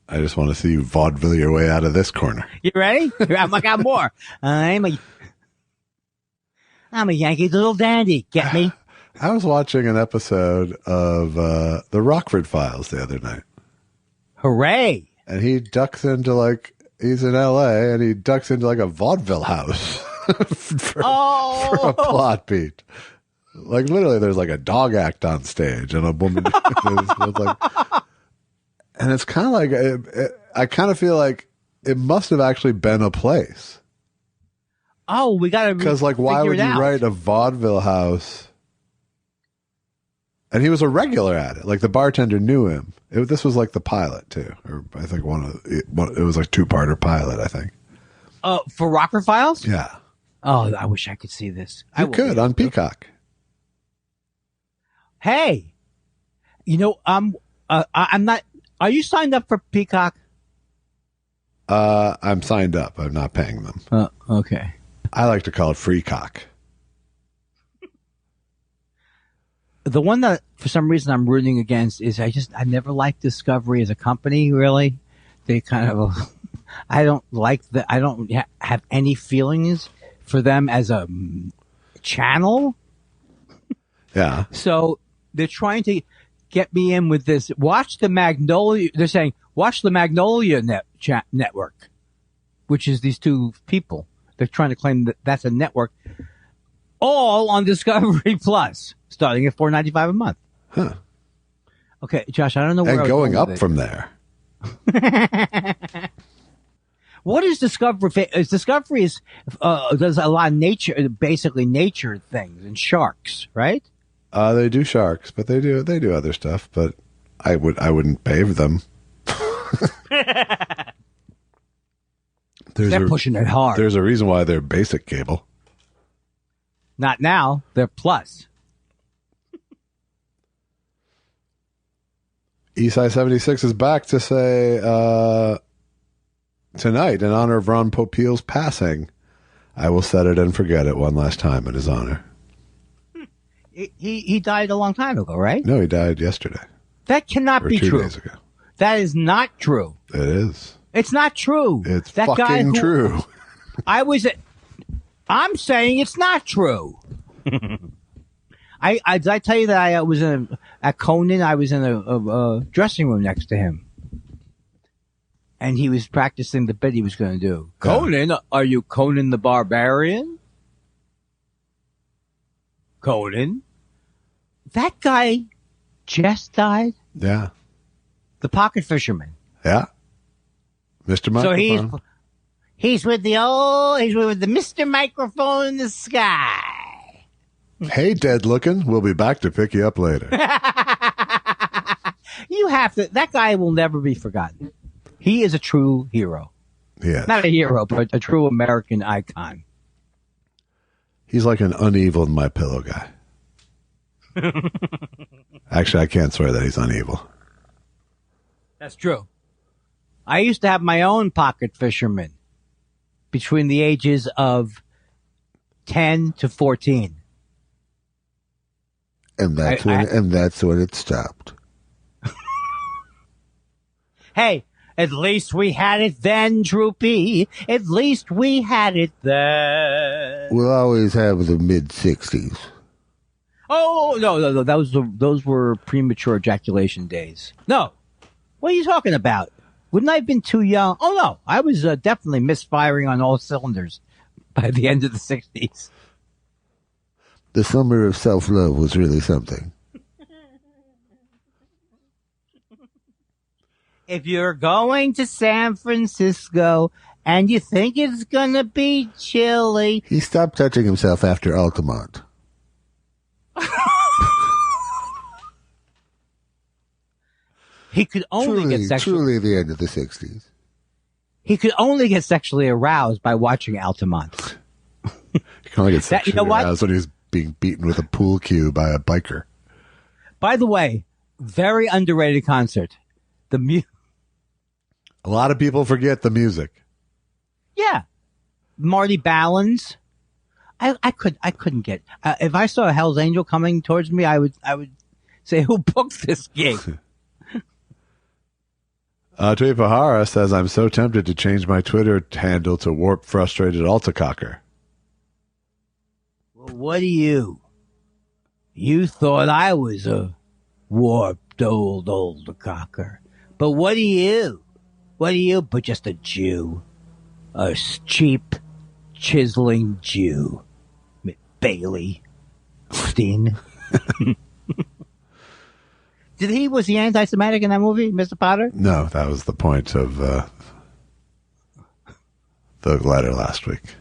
I just want to see you vaudeville your way out of this corner. You ready? I got more. I'm a Yankee Doodle Dandy. Get me? I was watching an episode of the Rockford Files the other night. Hooray. And he ducks into he's in LA and he ducks into a vaudeville house for a plot beat. Literally there's a dog act on stage and a woman and it's kind of I kind of feel like it must have actually been a place. Oh, we got to because why would you write a vaudeville house? And he was a regular at it. The bartender knew him. This was the pilot too, or I think it was a 2-parter pilot. I think. For Rockford Files? Yeah. Oh, I wish I could see this. You could on Peacock. Hey, I'm not. Are you signed up for Peacock? I'm signed up. I'm not paying them. Okay. I like to call it free cock. The one that, for some reason, I'm rooting against is I never liked Discovery as a company, really. They kind of, I don't like that. I don't have any feelings for them as a channel. Yeah. So they're trying to get me in with this. Watch the Magnolia. They're saying, watch the Magnolia network, which is these two people. They're trying to claim that that's a network all on Discovery Plus. Starting at $4.95 a month. Huh. Okay, Josh, I don't know where and going up from there. What is Discovery? Discovery does a lot of nature, basically nature things and sharks, right? They do sharks, but they do other stuff. But I wouldn't pay for them. They're pushing it hard. There's a reason why they're basic cable. Not now. They're plus. Eastside 76 is back to say tonight, in honor of Ron Popeil's passing, I will set it and forget it one last time in his honor. He died a long time ago, right? No, he died yesterday. That cannot be 2 true. days ago. That is not true. It is. It's not true. It's that fucking true. I'm saying it's not true. Did I tell you that I was at Conan? I was in a dressing room next to him, and he was practicing the bit he was going to do. Conan, are you Conan the Barbarian? Conan, that guy just died. Yeah, the pocket fisherman. Yeah, Mr. Microphone. So he's with the Mr. Microphone in the sky. Hey, dead looking. We'll be back to pick you up later. You have to. That guy will never be forgotten. He is a true hero. Yeah. Not a hero, but a true American icon. He's like an uneven My Pillow guy. Actually, I can't swear that he's unevil. That's true. I used to have my own pocket fisherman between the ages of 10 to 14. And that's when it stopped. Hey, at least we had it then, Droopy. At least we had it then. We'll always have the mid-60s. Oh, no. Those were premature ejaculation days. No. What are you talking about? Wouldn't I have been too young? Oh, no. I was definitely misfiring on all cylinders by the end of the 60s. The summer of self-love was really something. If you're going to San Francisco and you think it's going to be chilly. He stopped touching himself after Altamont. He could only get truly the end of the 60s. He could only get sexually aroused by watching Altamont. He could only get sexually aroused when he was being beaten with a pool cue by a biker. By the way, very underrated concert. A lot of people forget the music. Yeah. Marty Ballins. I couldn't get, if I saw a Hell's Angel coming towards me, I would say, who booked this gig? Trey Pahara says, I'm so tempted to change my Twitter handle to Warp Frustrated Altacocker. Well, what are you? You thought I was a warped old cocker. But what are you? What are you but just a Jew? A cheap, chiseling Jew. Bailey. Steen. Was he anti-Semitic in that movie, Mr. Potter? No, that was the point of the letter last week.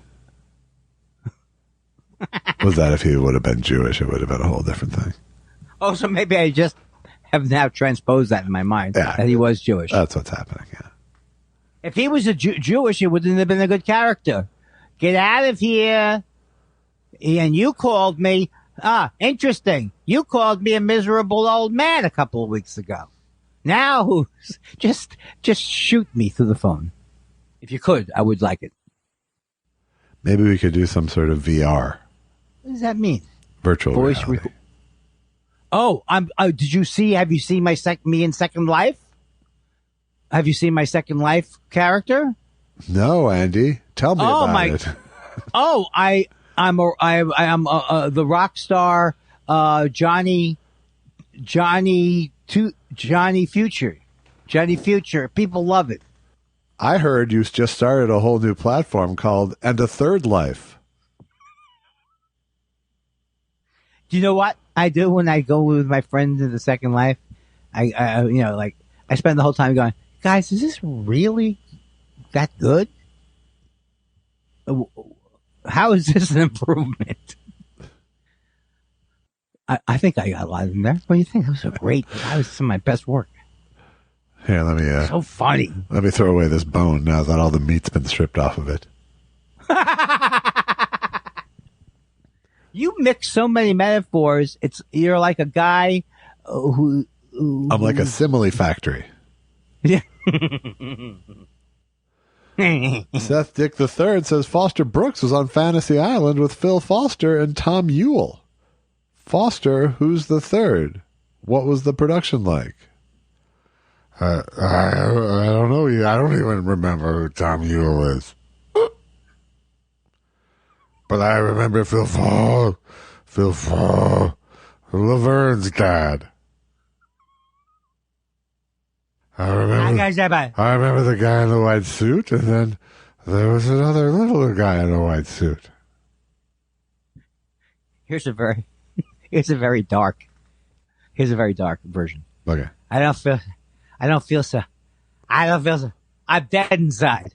Was that if he would have been Jewish, it would have been a whole different thing. Oh, so maybe I just have now transposed that in my mind, that he was Jewish. That's what's happening, yeah. If he was Jewish, it wouldn't have been a good character. Get out of here. And you called me, interesting. You called me a miserable old man a couple of weeks ago. Now, just shoot me through the phone. If you could, I would like it. Maybe we could do some sort of VR. What does that mean? Virtual voice reality. Did you see, have you seen me in Second Life? Have you seen my Second Life character? No, Andy. Tell me about it. I'm the rock star, Johnny Future. Johnny Future. People love it. I heard you just started a whole new platform called And a Third Life. Do you know what I do when I go with my friends in the Second Life? I spend the whole time going, guys, is this really that good? How is this an improvement? I think I got a lot in there. What do you think? That was that was some of my best work. Here, let me. So funny. Let me throw away this bone now that all the meat's been stripped off of it. You mix so many metaphors. You're like a guy who I'm like a simile factory. Yeah. Seth Dick III says Foster Brooks was on Fantasy Island with Phil Foster and Tom Ewell. Foster, who's the third? What was the production like? I don't know. I don't even remember who Tom Ewell is. But I remember Phil Laverne's dad. I remember the guy in the white suit, and then there was another littler guy in a white suit. Here's a very dark version. Okay. I don't feel so. I'm dead inside.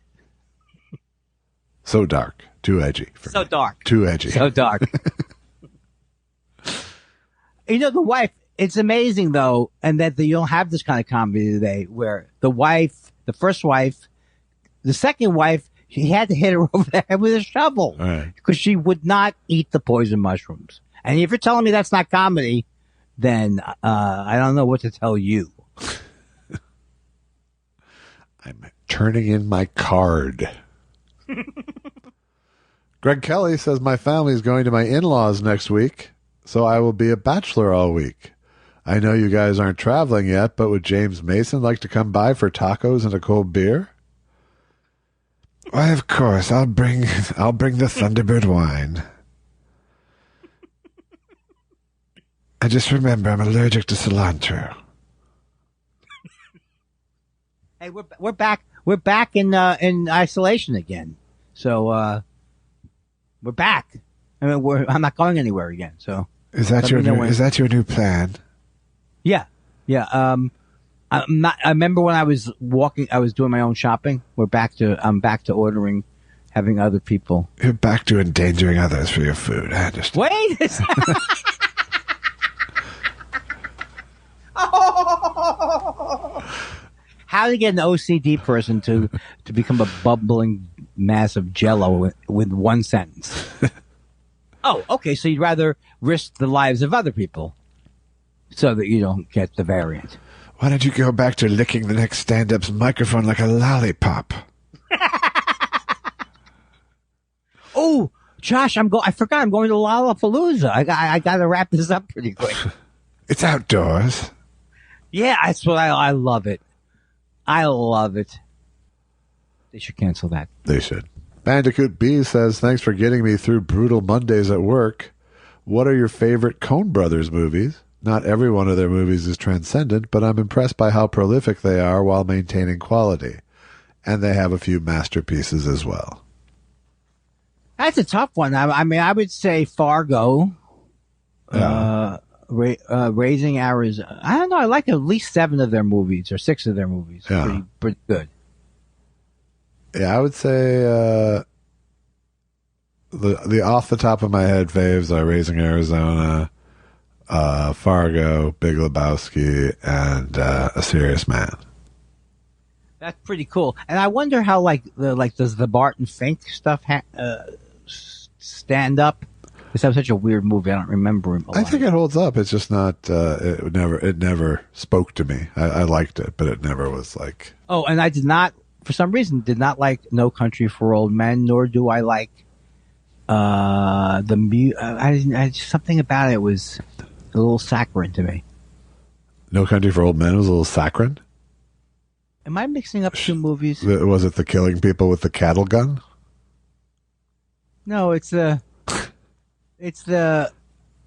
So dark. Too edgy. So dark. Too edgy. So dark. The wife, it's amazing though, and that you don't have this kind of comedy today where the first wife, the second wife, he had to hit her over the head with a shovel because she would not eat the poison mushrooms. And if you're telling me that's not comedy, then I don't know what to tell you. I'm turning in my card. Greg Kelly says my family is going to my in-laws next week, so I will be a bachelor all week. I know you guys aren't traveling yet, but would James Mason like to come by for tacos and a cold beer? Why, of course. I'll bring the Thunderbird wine. I just remember I'm allergic to cilantro. Hey, we're back. We're back in isolation again. So we're back. I mean, I'm not going anywhere again. So Is that your new plan? yeah. I remember when I was walking. I was doing my own shopping. I'm back to ordering, having other people. You're back to endangering others for your food. I understand. Wait. How to get an OCD person to become a bubbling mass of Jello with one sentence? Oh, okay. So you'd rather risk the lives of other people so that you don't get the variant. Why don't you go back to licking the next stand-up's microphone like a lollipop? Oh, Josh, I forgot I'm going to Lollapalooza. I got to wrap this up pretty quick. It's outdoors. Yeah, that's what I love it. I love it. They should cancel that. They should. Bandicoot B says, thanks for getting me through brutal Mondays at work. What are your favorite Coen Brothers movies? Not every one of their movies is transcendent, but I'm impressed by how prolific they are while maintaining quality. And they have a few masterpieces as well. That's a tough one. I mean, I would say Fargo. Raising Arizona. I don't know. I like at least 7 of their movies or 6 of their movies. Yeah. Pretty good. Yeah, I would say the off the top of my head faves are Raising Arizona, Fargo, Big Lebowski, and A Serious Man. That's pretty cool. And I wonder how does the Barton Fink stuff stand up? Because that was such a weird movie. I don't remember him. I think it holds up. It's just not. It never spoke to me. I liked it, but it never was like. Oh, and I did not, for some reason, like No Country for Old Men, nor do I like something about it was a little saccharine to me. No Country for Old Men was a little saccharine. Am I mixing up 2 movies? Was it the killing people with the cattle gun? No, it's the.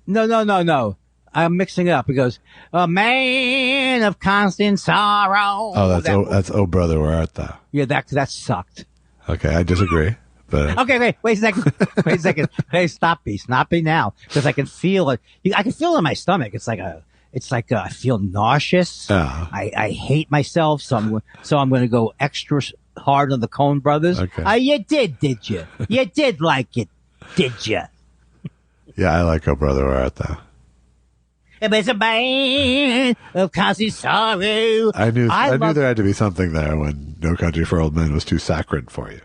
No. I'm mixing it up. It goes, a man of constant sorrow. Oh, that's Oh Brother, Where Art Thou? Yeah, that sucked. Okay, I disagree. But okay, wait a second. Hey, stop me now, because I can feel it. I can feel it in my stomach. It's like I feel nauseous. Oh. I hate myself, so I'm going to go extra hard on the Coen Brothers. Okay. You did you? You did like it, did you? Yeah, I like Oh Brother, Where Art Thou? It's a man of constant sorrow. I knew there had to be something there when No Country for Old Men was too saccharine for you.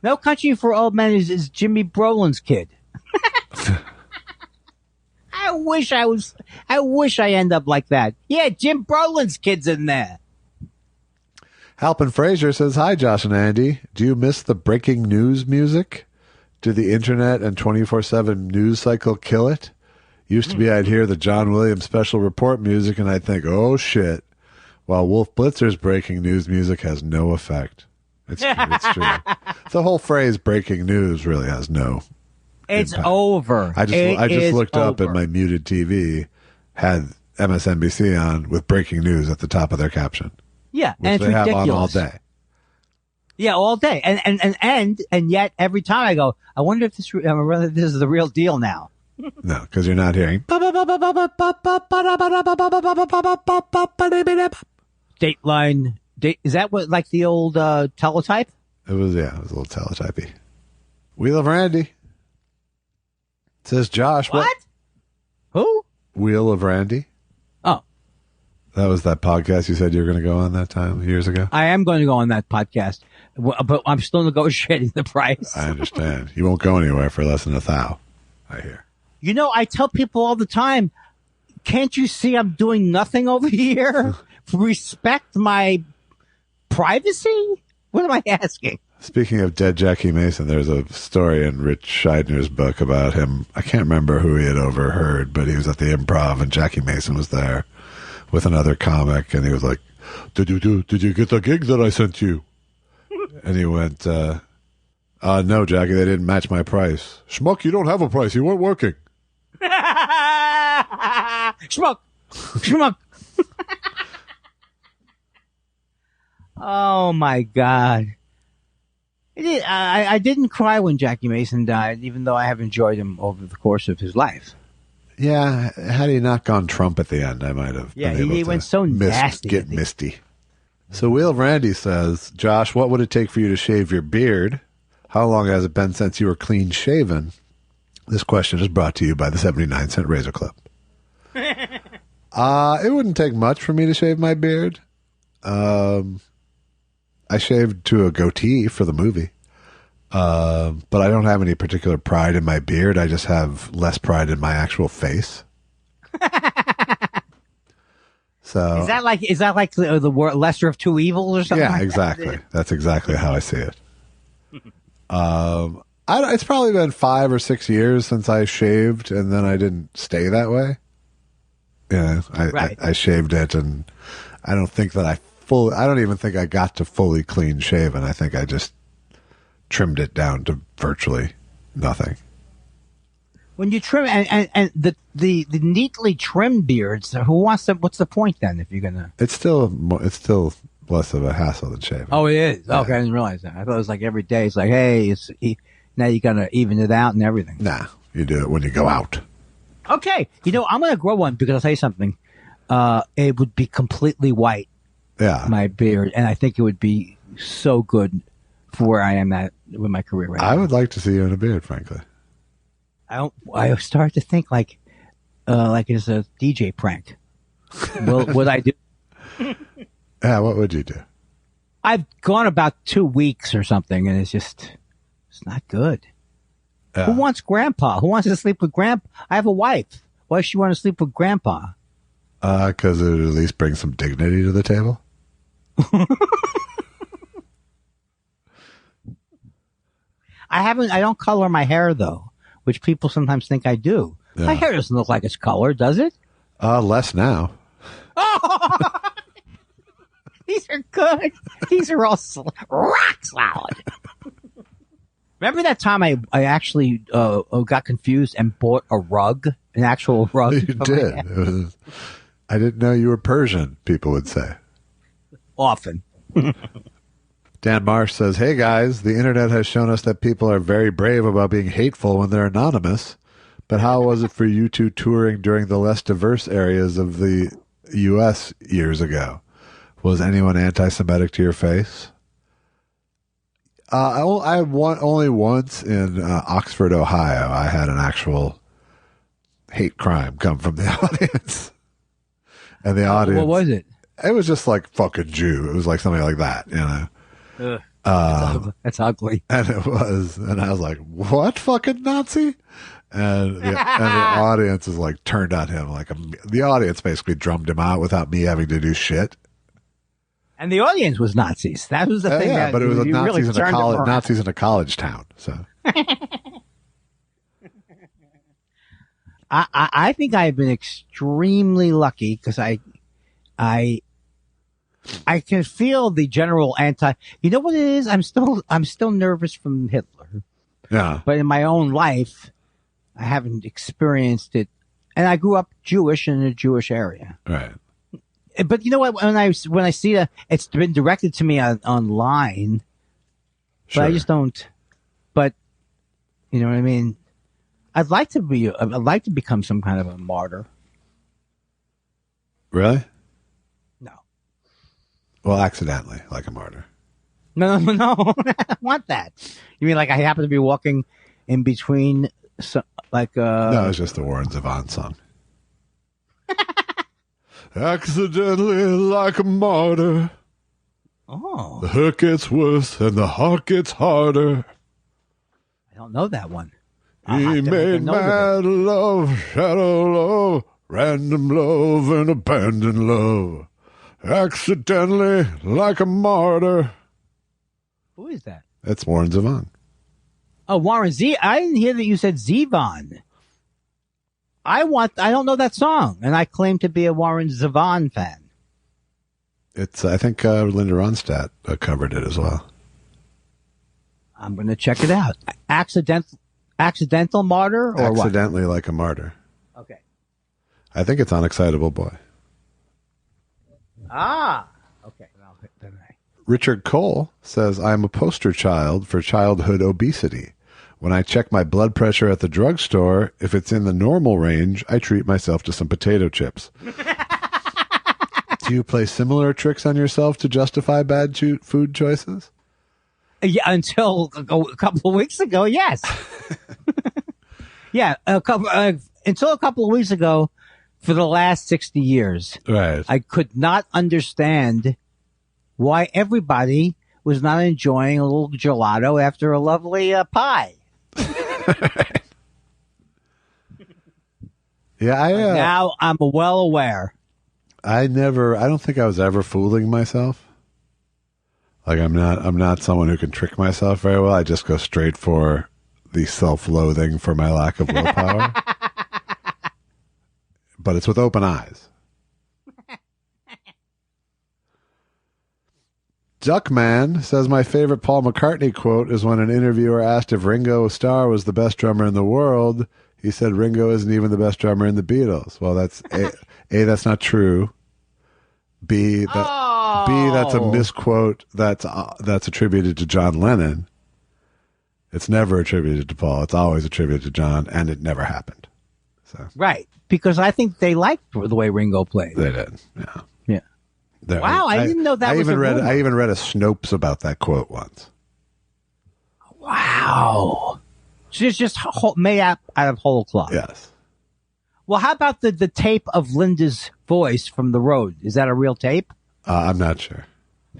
No Country for Old Men is Jimmy Brolin's kid. I wish I end up like that. Yeah, Jim Brolin's kid's in there. Halpin Fraser says, hi, Josh and Andy. Do you miss the breaking news music? Did the internet and 24/7 news cycle kill it? Used to be I'd hear the John Williams special report music and I'd think, oh, shit. While Wolf Blitzer's breaking news music has no effect. It's true. The whole phrase breaking news really has no It's impact. Over. I just looked up and my muted TV had MSNBC on with breaking news at the top of their caption. Yeah, Which and it's they have ridiculous. on all day. Yeah, all day. And yet every time I go, I wonder if this is the real deal now. No, because you're not hearing. Dateline. Is that what, like the old teletype? It was a little teletypey. Wheel of Randy. Says Josh. What? Who? Wheel of Randy. Oh. That was that podcast you said you were going to go on that time years ago? I am going to go on that podcast, but I'm still negotiating the price. I understand. You won't go anywhere for less than $1,000, I hear. You know, I tell people all the time, can't you see I'm doing nothing over here? Respect my privacy? What am I asking? Speaking of dead Jackie Mason, there's a story in Rich Scheidner's book about him. I can't remember who he had overheard, but he was at the Improv and Jackie Mason was there with another comic, and he was like, Did you get the gig that I sent you? And he went, no, Jackie, they didn't match my price. Schmuck, you don't have a price. You weren't working. Schmuck. Schmuck. Oh, my God. I didn't cry when Jackie Mason died, even though I have enjoyed him over the course of his life. Yeah, had he not gone Trump at the end, I might have. Yeah, been able he to went so nasty. Get misty. So Wheel of Randy says, Josh, what would it take for you to shave your beard? How long has it been since you were clean shaven? This question is brought to you by the 79-cent razor clip. It wouldn't take much for me to shave my beard. I shaved to a goatee for the movie. But I don't have any particular pride in my beard. I just have less pride in my actual face. So is that like the lesser of two evils or something? Yeah, like exactly. That? That's exactly how I see it. It's probably been 5 or 6 years since I shaved, and then I didn't stay that way. Yeah, I shaved it, and I don't think that I don't even think I got to fully clean shaven. I think I just trimmed it down to virtually nothing. When you trim and the neatly trimmed beards, what's the point then if you're gonna? It's still less of a hassle than shaving. Oh, it is. Yeah. Okay, I didn't realize that. I thought it was like every day. It's like, hey, now you're gonna even it out and everything. Nah, you do it when you go out. Okay, I'm gonna grow one because I'll tell you something. It would be completely white. Yeah, my beard, and I think it would be so good for where I am at with my career right now. I would like to see you in a beard, frankly. I start to think like it's a DJ prank. Would I do? Yeah, what would you do? I've gone about 2 weeks or something, and it's not good. Yeah. Who wants grandpa? Who wants to sleep with grandpa? I have a wife. Why does she want to sleep with grandpa? Because it would at least bring some dignity to the table. I don't color my hair though, which people sometimes think I do. Yeah. My hair doesn't look like it's colored, does it? Less now. These are good. These are all rock solid. Remember that time I actually got confused and bought a rug, an actual rug? You did. I didn't know you were Persian, people would say. Often. Dan Marsh says, hey guys, the internet has shown us that people are very brave about being hateful when they're anonymous. But how was it for you two touring during the less diverse areas of the U.S. years ago? Was anyone anti-Semitic to your face? Only once in Oxford, Ohio, I had an actual hate crime come from the audience. And the audience... What was it? It was just like fucking Jew. It was like something like that, you know. That's ugly. And it was, and I was like, "What fucking Nazi?" And the audience is like turned on him. Like the audience basically drummed him out without me having to do shit. And the audience was Nazis. That was the thing. Yeah, but it was Nazis Nazis in a college town. So I think I've been extremely lucky because I can feel the general anti. You know what it is? I'm still nervous from Hitler. yeah, But in my own life, I haven't experienced it. And I grew up Jewish in a Jewish area. right. But you know what? When I see that it's been directed to me online, Sure. but I just don't. But you know what I mean? I'd like to become some kind of a martyr. Really? No. Well, accidentally, like a martyr. No. I don't want that. You mean like I happen to be walking in between, no, it's just the Warren Zevon song. Accidentally, like a martyr. Oh, The hurt gets worse and the heart gets harder. I don't know that one. He made mad love, shadow love, random love, and abandoned love. Accidentally, like a martyr. Who is that? That's Warren Zevon. Oh, Warren Z. I didn't hear that you said Zevon. I don't know that song, and I claim to be a Warren Zevon fan. I think Linda Ronstadt covered it as well. I'm going to check it out. Accidental martyr or Accidentally, like a martyr. what? Okay. I think it's Unexcitable Boy. Ah. Okay. Well, then Richard Cole says, I'm a poster child for childhood obesity. When I check my blood pressure at the drugstore, if it's in the normal range, I treat myself to some potato chips. Do you play similar tricks on yourself to justify bad food choices? Yeah, until a couple of weeks ago, yes. Yeah, until a couple of weeks ago, for the last 60 years, Right. I could not understand why everybody was not enjoying a little gelato after a lovely pie. Yeah, now I'm well aware. I don't think I was ever fooling myself. Like I'm not someone who can trick myself very well. I just go straight for the self-loathing for my lack of willpower. But it's with open eyes. Duckman says, my favorite Paul McCartney quote is when an interviewer asked if Ringo Starr was the best drummer in the world. He said, Ringo isn't even the best drummer in the Beatles. Well, that's A, that's not true. B, that's a misquote that's attributed to John Lennon. It's never attributed to Paul. It's always attributed to John, and it never happened. So Right, because I think they liked the way Ringo played. they did. Yeah. Wow, I didn't know that was a rumor. I even read a Snopes about that quote once. Wow. So it's just made out of whole cloth. Yes. Well, how about the tape of Linda's voice from The Road? Is that a real tape? I'm not sure.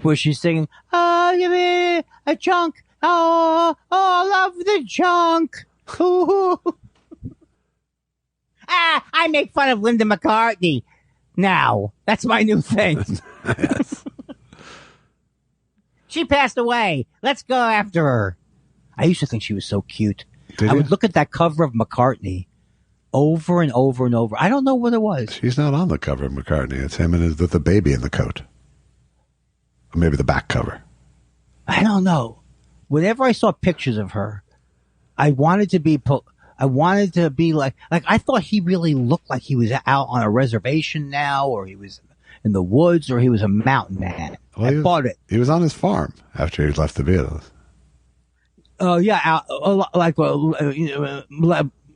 Where she's singing, oh, give me a chunk. Oh, I love the junk. I make fun of Linda McCartney. Now, that's my new thing. Yes. She passed away. Let's go after her. I used to think she was so cute. I would look at that cover of McCartney over and over and over. I don't know what it was. She's not on the cover of McCartney. It's him and with the baby in the coat. Or maybe the back cover. I don't know. Whenever I saw pictures of her, I wanted to be like I thought he really looked like he was out on a reservation now, or he was in the woods, or he was a mountain man. Well, I bought it. He was on his farm after he left the Beatles. Oh, yeah.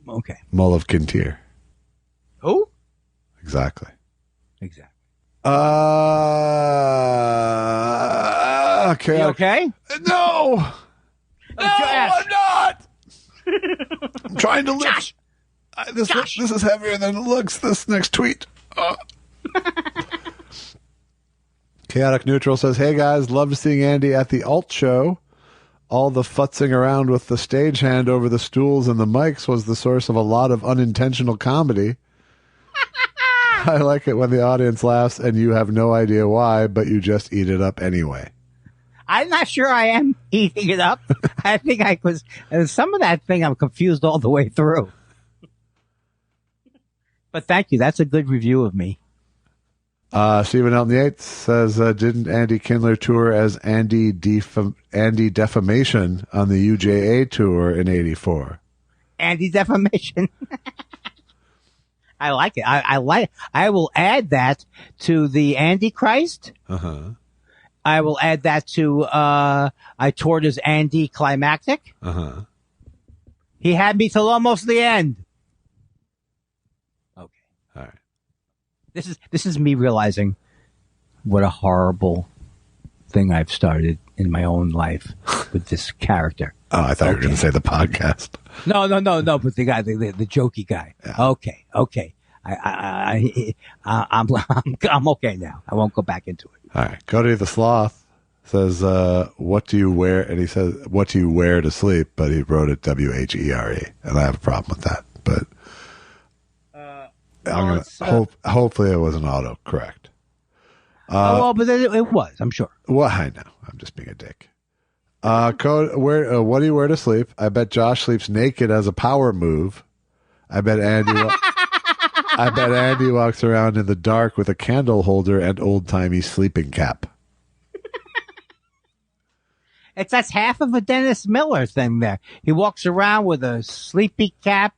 Okay. Mull of Kintyre. Who? Exactly. Exactly. Okay. You okay? No! No, Josh. I'm not! I'm trying to lift. Josh! This is heavier than it looks, this next tweet. Chaotic Neutral says, hey guys, loved seeing Andy at the Alt Show. All the futzing around with the stagehand over the stools and the mics was the source of a lot of unintentional comedy. I like it when the audience laughs and you have no idea why, but you just eat it up anyway. I'm not sure I am eating it up. I think I was. Some of that thing I'm confused all the way through. But thank you. That's a good review of me. Stephen Elton Yates says, didn't Andy Kindler tour as Andy Defamation on the UJA tour in '84? Andy Defamation. I like it. I will add that to the Antichrist. Uh-huh. I will add that to I toured as Andy Climactic. Uh-huh. He had me till almost the end. Okay. All right. This is me realizing what a horrible thing I've started in my own life with this character. Oh, I thought you were going to say the podcast. No. But the guy, the jokey guy. Yeah. Okay. I'm okay now. I won't go back into it. All right. Cody the Sloth says, what do you wear? And he says, what do you wear to sleep? But he wrote it WHERE. And I have a problem with that. But I'm gonna hopefully it wasn't autocorrect. But it was, I'm sure. Well, I know. I'm just being a dick. What do you wear to sleep? I bet Josh sleeps naked as a power move. I bet Andy walks around in the dark with a candle holder and old-timey sleeping cap. That's half of a Dennis Miller thing there. He walks around with a sleepy cap,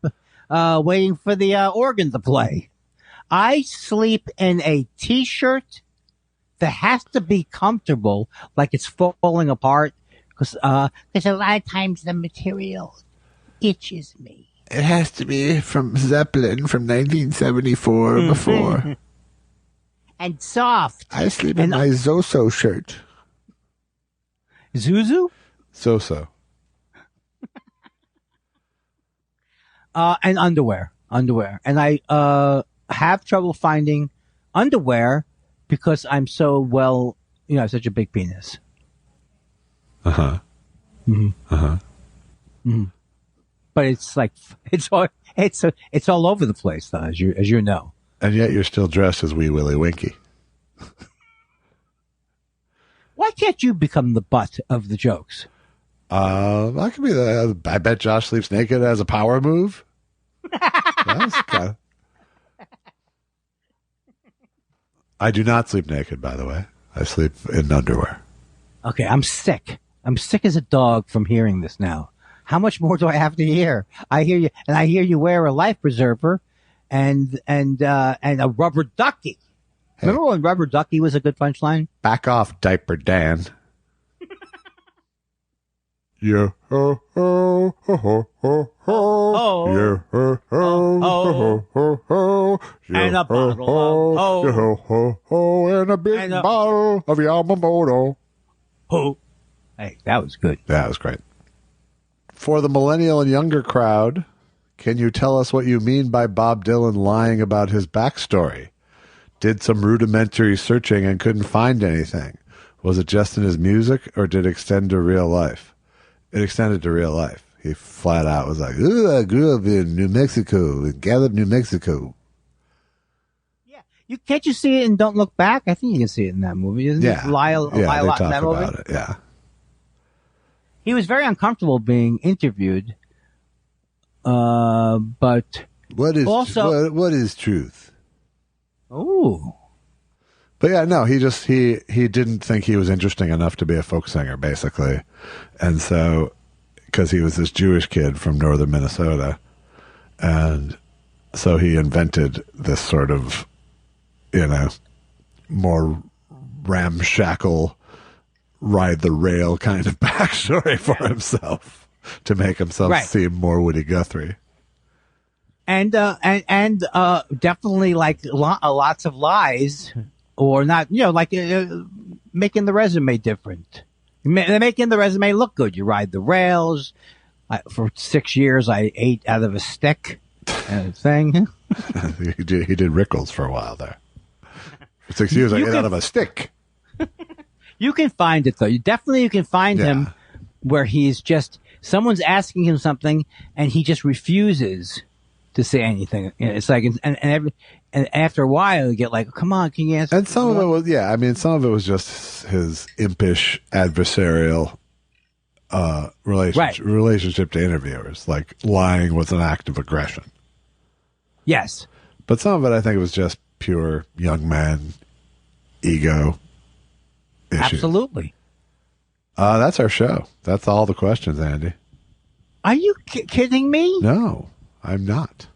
waiting for the organ to play. I sleep in a t-shirt that has to be comfortable, like it's falling apart, because a lot of times the material itches me. It has to be from Zeppelin from 1974 before. And soft. I sleep in my Zoso shirt. Zuzu? So. And underwear. And I have trouble finding underwear because I'm so I have such a big penis. Uh-huh. Mm-hmm. Uh-huh. Mm-hmm. But it's like it's all over the place, though, as you know. And yet you're still dressed as Wee Willie Winky. Why can't you become the butt of the jokes? I could be I bet Josh sleeps naked as a power move. That's kind of... I do not sleep naked, by the way. I sleep in underwear. Okay, I'm sick. I'm sick as a dog from hearing this now. How much more do I have to hear? I hear you, and I hear you wear a life preserver and a rubber ducky. Hey. Remember when rubber ducky was a good punchline? Back off, diaper Dan. Yeah. Oh, oh, oh, oh, oh. Yeah. Oh, oh, oh, oh. And a bottle of and a big bottle of Yamamoto. Oh. Hey, that was good. That was great. For the millennial and younger crowd, can you tell us what you mean by Bob Dylan lying about his backstory? Did some rudimentary searching and couldn't find anything. Was it just in his music, or did it extend to real life? It extended to real life. He flat out was like, I grew up in New Mexico, in Gallup, New Mexico. Yeah. Can't you see it in Don't Look Back? I think you can see it in that movie. Isn't it? Lie a lot in that movie? About it, yeah. He was very uncomfortable being interviewed. But what is also, what is truth? Oh. But yeah, no, he didn't think he was interesting enough to be a folk singer, basically. And so, because he was this Jewish kid from northern Minnesota, and so he invented this sort of, more ramshackle, ride the rail kind of backstory for himself to make himself seem more Woody Guthrie. And definitely like lots of lies. Or not, making the resume different. They're making the resume look good. You ride the rails. For 6 years, I ate out of a stick thing. He did Rickles for a while there. For 6 years, I ate out of a stick. You can find it, though. You can find him where he's just, someone's asking him something, and he just refuses to say anything. It's like, and after a while, you get like, come on, can you answer? And some of it was, some of it was just his impish adversarial relationship to interviewers. Like lying was an act of aggression. Yes. But some of it, I think, was just pure young man ego issues. Absolutely. That's our show. That's all the questions, Andy. Are you kidding me? No, I'm not.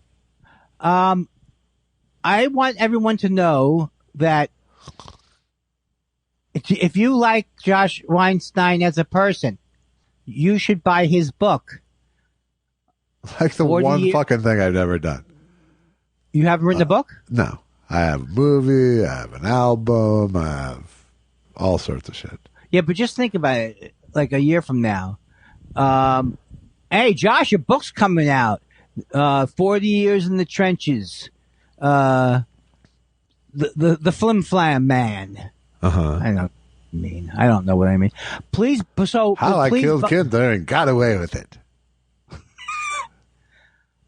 I want everyone to know that if you like Josh Weinstein as a person, you should buy his book. Like the one fucking thing I've never done. You haven't written a book? No. I have a movie, I have an album, I have all sorts of shit. Yeah, but just think about it, like a year from now. Hey, Josh, your book's coming out. 40 Years in the Trenches. The Flim Flam Man. Uh-huh. I don't know what I mean. Please, so how I please, killed Kindler and got away with it.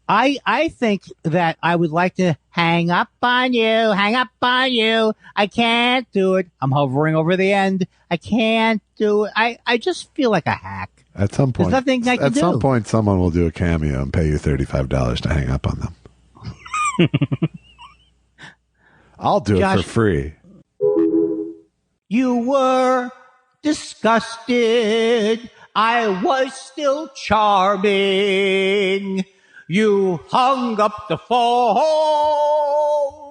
I think that I would like to hang up on you. I can't do it. I'm hovering over the end. I can't do it. I just feel like a hack. At some point, there's nothing I can do. At some point, someone will do a cameo and pay you $35 to hang up on them. I'll do it for free. You were disgusted. I was still charming. You hung up the phone.